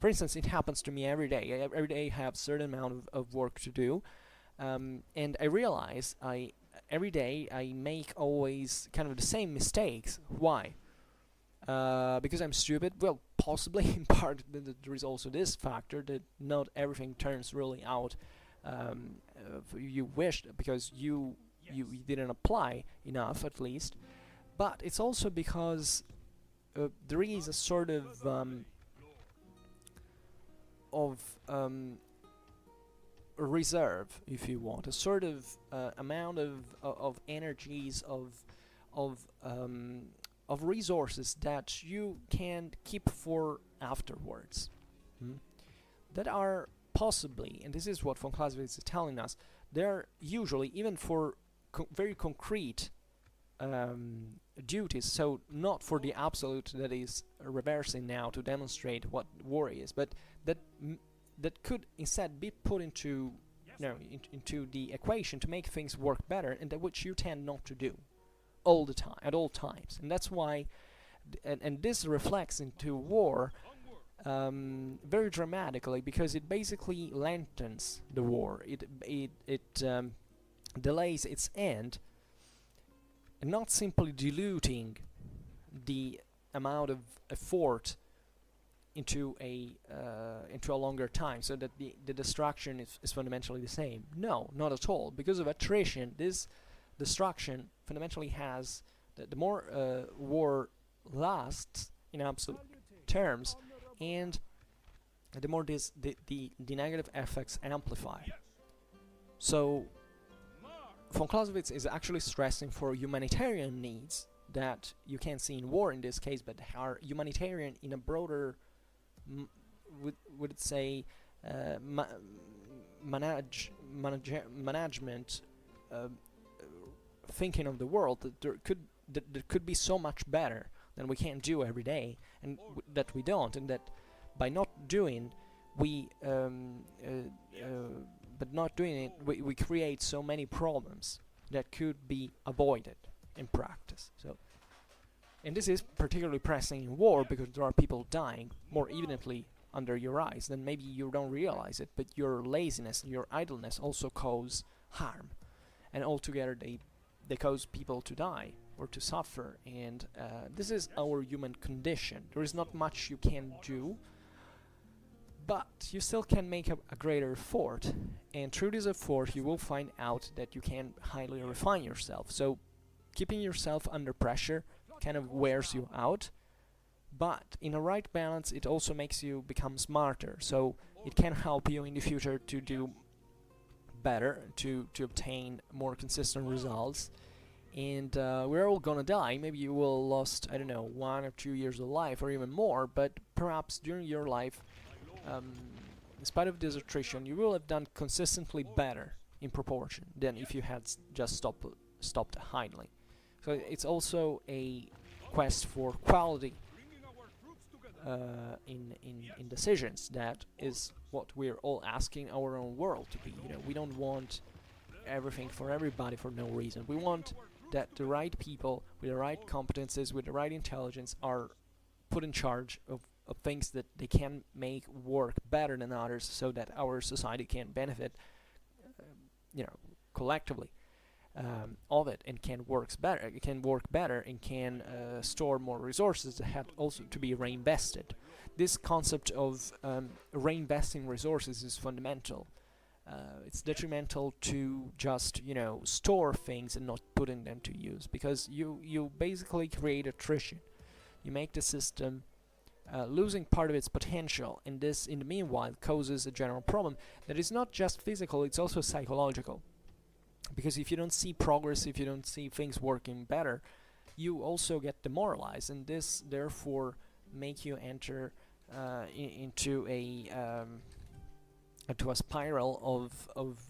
For instance, it happens to me every day. Every day I have a certain amount of work to do, and I realize every day I make always kind of the same mistakes. Why? Because I'm stupid? Well, possibly in part there is also this factor that not everything turns really out you wished, because you didn't apply enough, at least. But it's also because there is a sort of reserve, if you want, a sort of amount of energies, of resources that you can keep for afterwards, that are possibly, and this is what von Clausewitz is telling us, they're usually, even for very concrete duties, so not for the absolute that is reversing now to demonstrate what war is, but that could instead be put into into the equation to make things work better, and that which you tend not to do all the time, at all times. And that's why and this reflects into war very dramatically, because it basically lengthens the war. It delays its end, and not simply diluting the amount of effort into a longer time, so that the destruction is fundamentally the same. No, not at all. Because of attrition, this destruction fundamentally has the more war lasts in absolute terms, and the more the negative effects amplify. So von Clausewitz is actually stressing for humanitarian needs that you can't see in war in this case, but are humanitarian in a broader, would say, management thinking of the world, that there could be so much better than we can do every day, and that we don't, and that by not doing, we we create so many problems that could be avoided in practice. So, and this is particularly pressing in war, because there are people dying more evidently under your eyes. Then maybe you don't realize it, but your laziness and your idleness also cause harm, and altogether they cause people to die or to suffer. And this is our human condition. There is not much you can do, but you still can make a greater effort, and through this effort you will find out that you can highly refine yourself. So keeping yourself under pressure kind of wears you out, but in a right balance it also makes you become smarter, so it can help you in the future to do better, to obtain more consistent results. And we're all gonna die. Maybe you will lost, I don't know, 1 or 2 years of life, or even more, but perhaps during your life, in spite of this attrition, you will have done consistently better in proportion than if you had just stopped idling. So it's also a quest for quality in decisions. That is what we're all asking our own world to be. We don't want everything for everybody for no reason. We want that the right people with the right competences, with the right intelligence, are put in charge of things that they can make work better than others, so that our society can benefit, collectively of it, and can work better, and can store more resources that have also to be reinvested. This concept of reinvesting resources is fundamental. It's detrimental to just store things and not putting them to use, because you basically create attrition. You make the system losing part of its potential, and this in the meanwhile causes a general problem that is not just physical, it's also psychological. Because if you don't see progress, if you don't see things working better, you also get demoralized, and this therefore make you enter into a spiral of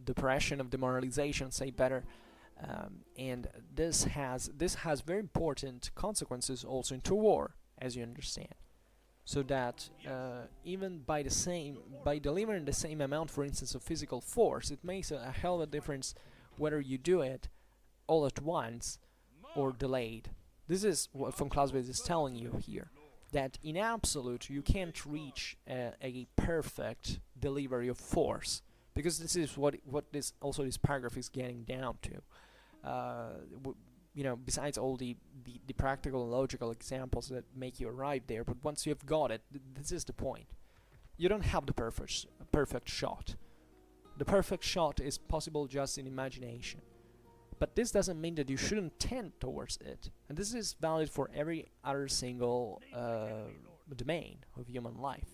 depression, of demoralization, say better. And this has very important consequences also into war, as you understand. So that even by delivering the same amount, for instance, of physical force, it makes a hell of a difference whether you do it all at once or delayed. This is what von Clausewitz is telling you here, that in absolute you can't reach a perfect delivery of force, because this is what this paragraph is getting down to. Besides all the practical and logical examples that make you arrive there, but once you've got it, this is the point. You don't have the perfect shot. The perfect shot is possible just in imagination. But this doesn't mean that you shouldn't tend towards it. And this is valid for every other single domain of human life.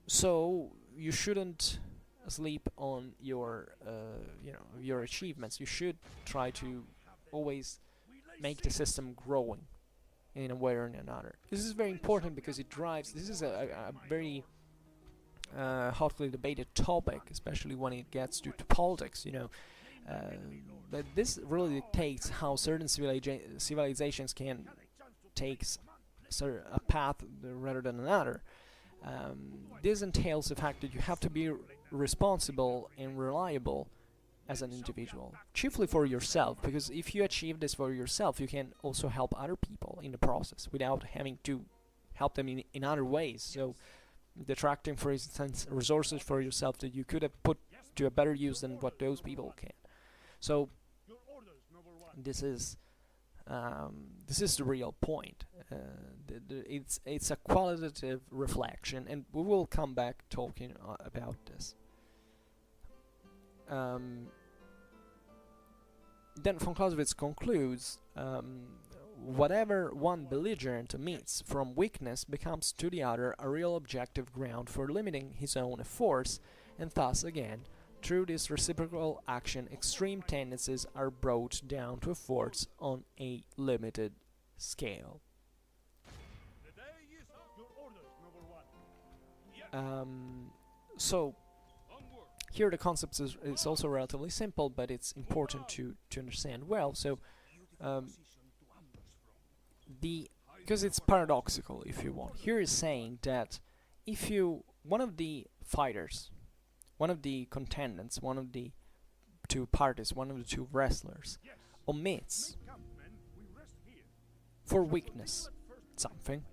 So you shouldn't sleep on your achievements. You should try to always make the system growing in a way or in another. This is very important because it drives. This is a very hotly debated topic, especially when it gets to politics. But this really dictates how certain civilizations can take a path rather than another. This entails the fact that you have to be responsible and reliable as an individual, chiefly for yourself, because if you achieve this for yourself, you can also help other people in the process without having to help them in other ways. So detracting, for instance, resources for yourself that you could have put to a better use than what those people can. So this is the real point. It's a qualitative reflection, and we will come back talking about this. Then von Clausewitz concludes, whatever one belligerent omits from weakness becomes to the other a real objective ground for limiting his own force, and thus again, through this reciprocal action, extreme tendencies are brought down to force on a limited scale. So here the concept is also relatively simple, but it's important to understand well. So because it's paradoxical, if you want. Here is saying that if one of the fighters, one of the contendants, one of the two parties, one of the two wrestlers omits for weakness something,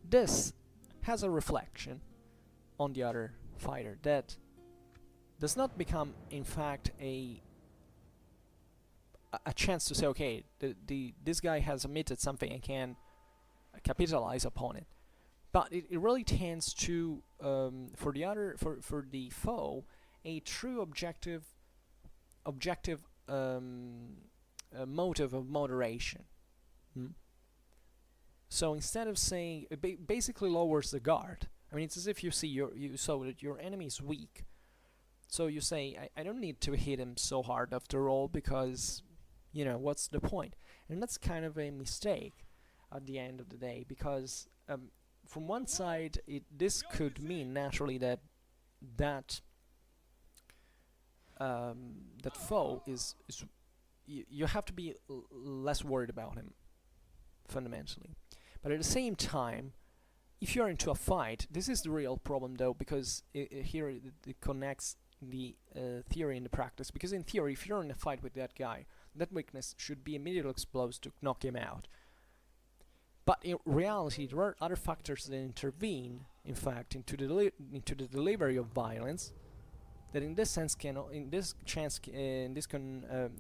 this has a reflection on the other fighter that does not become in fact a chance to say, okay, this guy has omitted something and can capitalize upon it, but it really tends to for the foe a true objective motive of moderation. So instead of saying, it basically lowers the guard. I mean, it's as if you saw that your enemy is weak, so you say, I don't need to hit him so hard after all, because what's the point? And that's kind of a mistake at the end of the day, because from one side this could mean naturally that foe is you have to be less worried about him fundamentally. But at the same time, if you're into a fight, this is the real problem though, because here it connects the theory and the practice. Because in theory, if you're in a fight with that guy, that weakness should be immediately exposed to knock him out. But in reality, there are other factors that intervene, in fact, into the delivery of violence, that in this sense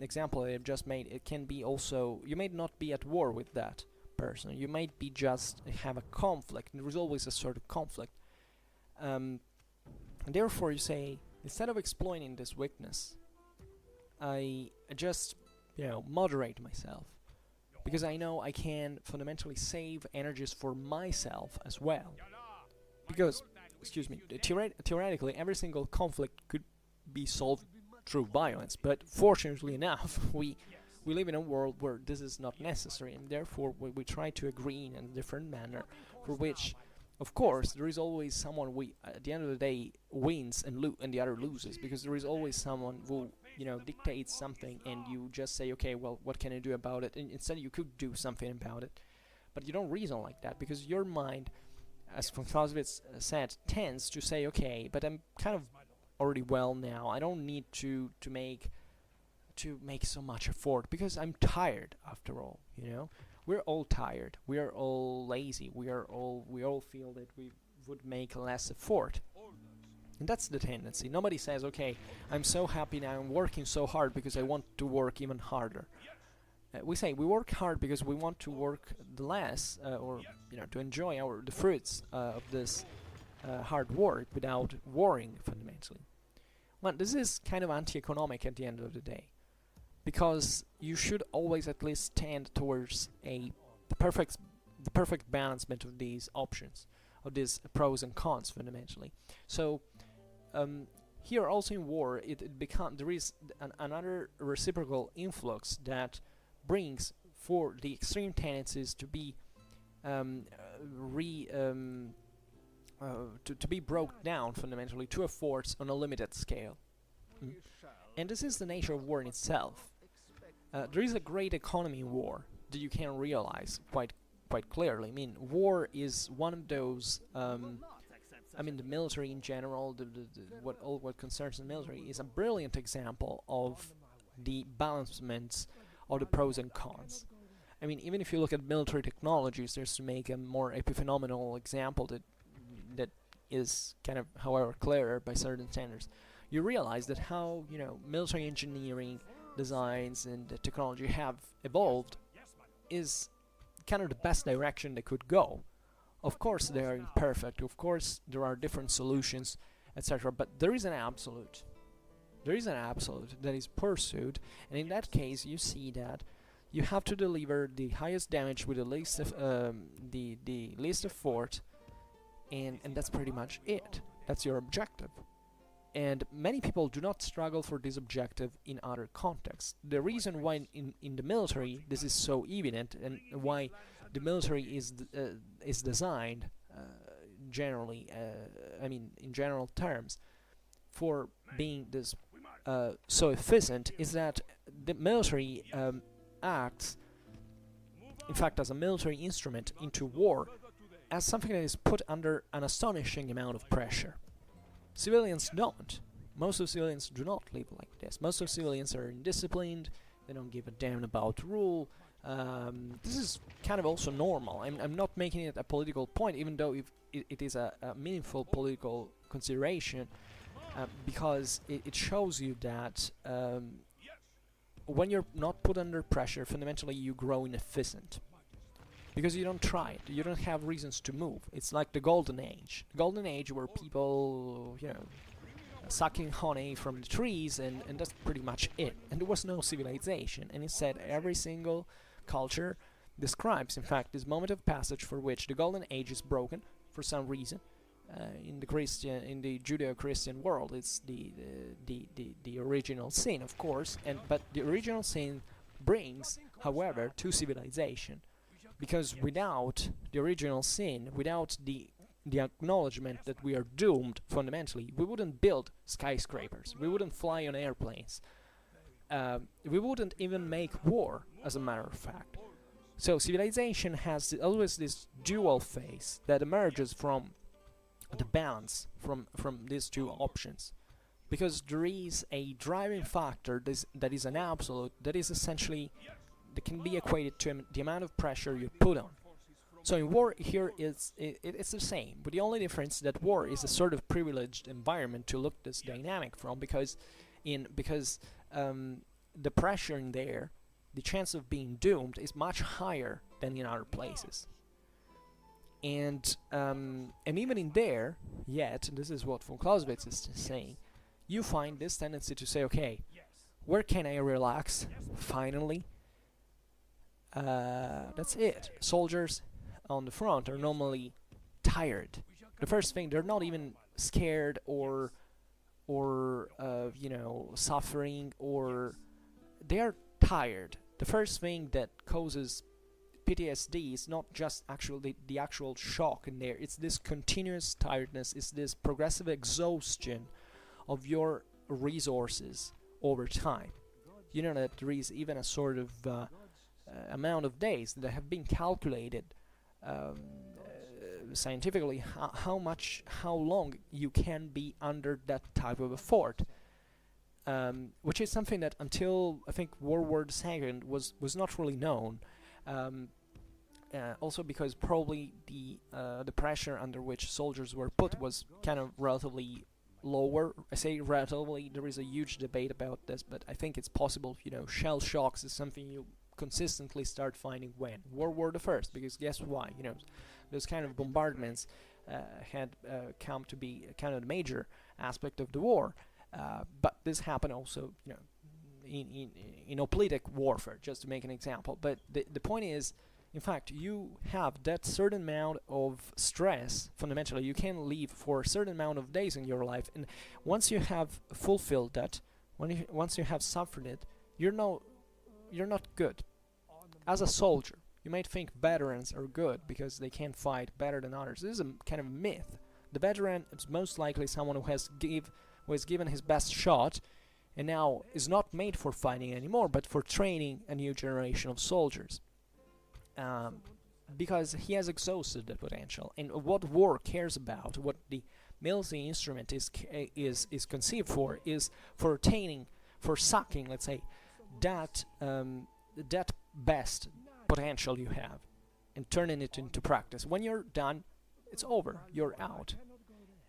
example I have just made, it can be also, you may not be at war with that person, you might be just have a conflict, and there is always a sort of conflict. Therefore you say, instead of exploiting this weakness, I just moderate myself, because I know I can fundamentally save energies for myself as well. Because, theoretically every single conflict could be solved through violence, but fortunately enough we live in a world where this is not necessary, and therefore we try to agree in a different manner, for which of course there is always someone at the end of the day wins and the other loses, because there is always someone who dictates something, and you just say, okay, well, what can I do about it? And instead you could do something about it, but you don't reason like that, because your mind, as von Clausewitz said, tends to say, okay, but I'm kind of already well now, I don't need to make so much effort, because I'm tired after all, we're all tired, we are all lazy, we all feel that we would make less effort. And that's the tendency. Nobody says, okay, I'm so happy now, I'm working so hard because I want to work even harder. We say we work hard because we want to work the less, or to enjoy the fruits of this hard work without worrying fundamentally. Well, this is kind of anti-economic at the end of the day, because you should always at least tend towards the perfect balancement of these options, of these pros and cons fundamentally. So here also in war, there is another reciprocal influx that brings for the extreme tendencies to be to be broke down fundamentally to a force on a limited scale. And this is the nature of war in itself. There is a great economy in war that you can realize quite clearly. I mean, war is one of those. I mean, the military in general, what concerns the military, is a brilliant example of the balancements of the pros and cons. I mean, even if you look at military technologies, there's to make a more epiphenomenal example that is kind of, however, clearer by certain standards. You realize that how military engineering designs and technology have evolved is kind of the best direction they could go. Of course they are imperfect, of course there are different solutions, etc., but there is an absolute. There is an absolute that is pursued, and in that case you see that you have to deliver the highest damage with the least effort, and that's pretty much it. That's your objective. And many people do not struggle for this objective in other contexts. The reason why in the military this is so evident, and why the military is designed generally, I mean in general terms, for being this so efficient, is that the military acts, in fact, as a military instrument into war, as something that is put under an astonishing amount of pressure. Civilians don't. Most of civilians do not live like this. Most of civilians are indisciplined, they don't give a damn about rule. This is kind of also normal. I'm not making it a political point, even though it is a meaningful political consideration, because it shows you that when you're not put under pressure, fundamentally you grow inefficient. Because you don't try it, you don't have reasons to move. It's like the golden age. The golden age where people, sucking honey from the trees, and that's pretty much it. And there was no civilization, and instead every single culture describes, in fact, this moment of passage for which the golden age is broken for some reason. In the Judeo-Christian world, it's the original sin, of course, but the original sin brings, however, to civilization. Because without the original sin, without the acknowledgement that we are doomed, fundamentally, we wouldn't build skyscrapers, we wouldn't fly on airplanes, we wouldn't even make war, as a matter of fact. So civilization has always this dual phase that emerges from the balance from these two options. Because there is a driving factor that is an absolute, that is essentially, that can be equated to the amount of pressure you put on. So in war here it's the same, but the only difference that war is a sort of privileged environment to look this dynamic from, because the pressure in there, the chance of being doomed, is much higher than in other places. And even in there, yet, this is what von Clausewitz is saying, you find this tendency to say, okay, where can I relax, finally? That's it. Soldiers on the front are normally tired. The first thing, they're not even scared or suffering, or they're tired. The first thing that causes PTSD is not just the actual shock in there. It's this continuous tiredness. It's this progressive exhaustion of your resources over time. You know that there is even a sort of amount of days that have been calculated scientifically, how long you can be under that type of effort, which is something that until I think World War II was not really known. also because probably the pressure under which soldiers were put was kind of relatively lower. I say relatively, there is a huge debate about this, but I think it's possible. Shell shocks is something you consistently start finding when World War I, because guess why? Those kind of bombardments had come to be kind of the major aspect of the war, but this happened also, in hoplitic warfare, just to make an example. But the point is, in fact, you have that certain amount of stress. Fundamentally, you can live for a certain amount of days in your life, and once you have fulfilled that, once you have suffered it, you're not good. As a soldier, you might think veterans are good because they can fight better than others. This is a kind of myth. The veteran is most likely someone who has given his best shot, and now is not made for fighting anymore, but for training a new generation of soldiers. Because he has exhausted the potential, and what war cares about, what the military instrument is conceived for, is for attaining, for sucking, let's say, that best potential you have, and turning it into practice. When you're done, it's over. You're out.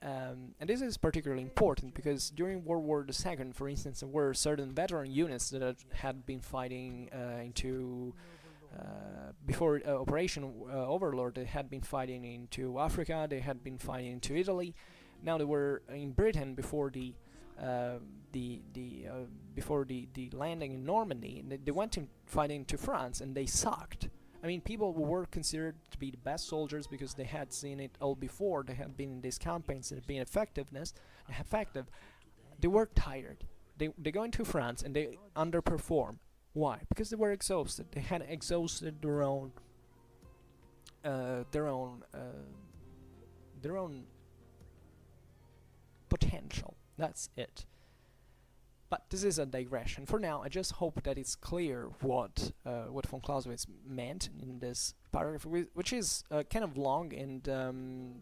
And this is particularly important because during World War II, for instance, there were certain veteran units that had been fighting before Operation Overlord. They had been fighting into Africa. They had been fighting into Italy. Now they were in Britain before the landing in Normandy. And they went in fighting to France, and they sucked. I mean, people who were considered to be the best soldiers because they had seen it all before, they had been in these campaigns and been effective. They were tired. They go into France and they underperform. Why? Because they were exhausted. They had exhausted their own potential. That's it. But this is a digression. For now, I just hope that it's clear what von Clausewitz meant in this paragraph, which is kind of long, and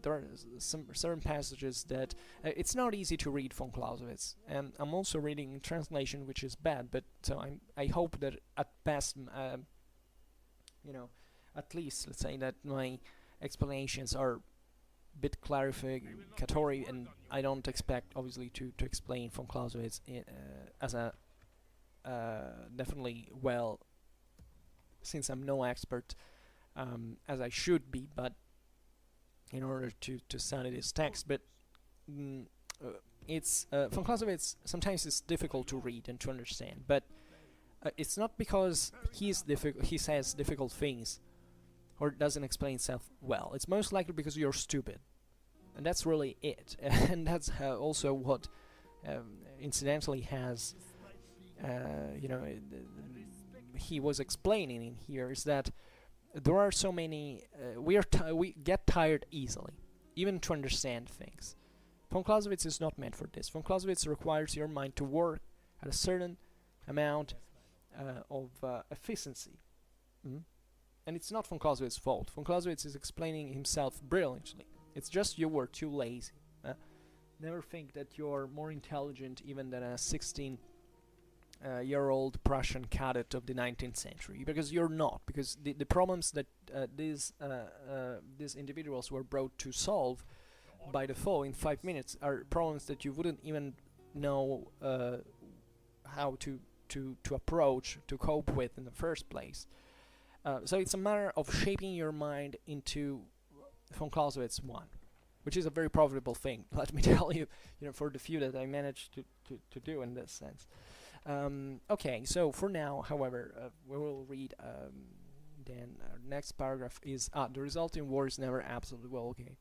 there are some certain passages that it's not easy to read von Clausewitz. And I'm also reading in translation, which is bad. But so I hope that at best, at least, let's say that my explanations are bit clarificatory, and I don't expect obviously to explain von Clausewitz as a definitely well, since I'm no expert as I should be, but in order to study this text. But it's von Clausewitz sometimes it's difficult to read and to understand, but it's not because he says difficult things or doesn't explain himself well. It's most likely because you're stupid, and that's really it. And that's also what incidentally has he was explaining in here, is that there are so many we get tired easily, even to understand things. Von Clausewitz is not meant for this. Von Clausewitz requires your mind to work at a certain amount of efficiency. And it's not von Clausewitz's fault. Von Clausewitz is explaining himself brilliantly. It's just you were too lazy. Never think that you're more intelligent even than a 16-year-old Prussian cadet of the 19th century, because you're not. Because the problems that these individuals were brought to solve by the foe in 5 minutes are problems that you wouldn't even know how to approach, to cope with in the first place. So it's a matter of shaping your mind into von Clausewitz 1, which is a very profitable thing, let me tell you, for the few that I managed to do in this sense. Okay, so for now, however, we will read, then our next paragraph is, the result in war is never absolutely well, okay.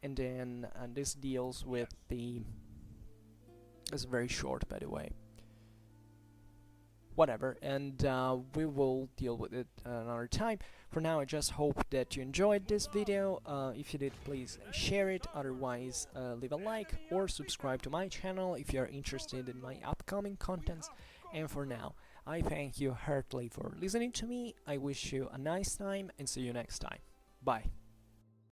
And then this deals with it's very short, by the way. Whatever, and we will deal with it another time. For now, I just hope that you enjoyed this video. If you did, please share it. Otherwise, leave a like or subscribe to my channel if you are interested in my upcoming contents. And for now, I thank you heartily for listening to me. I wish you a nice time and see you next time. Bye.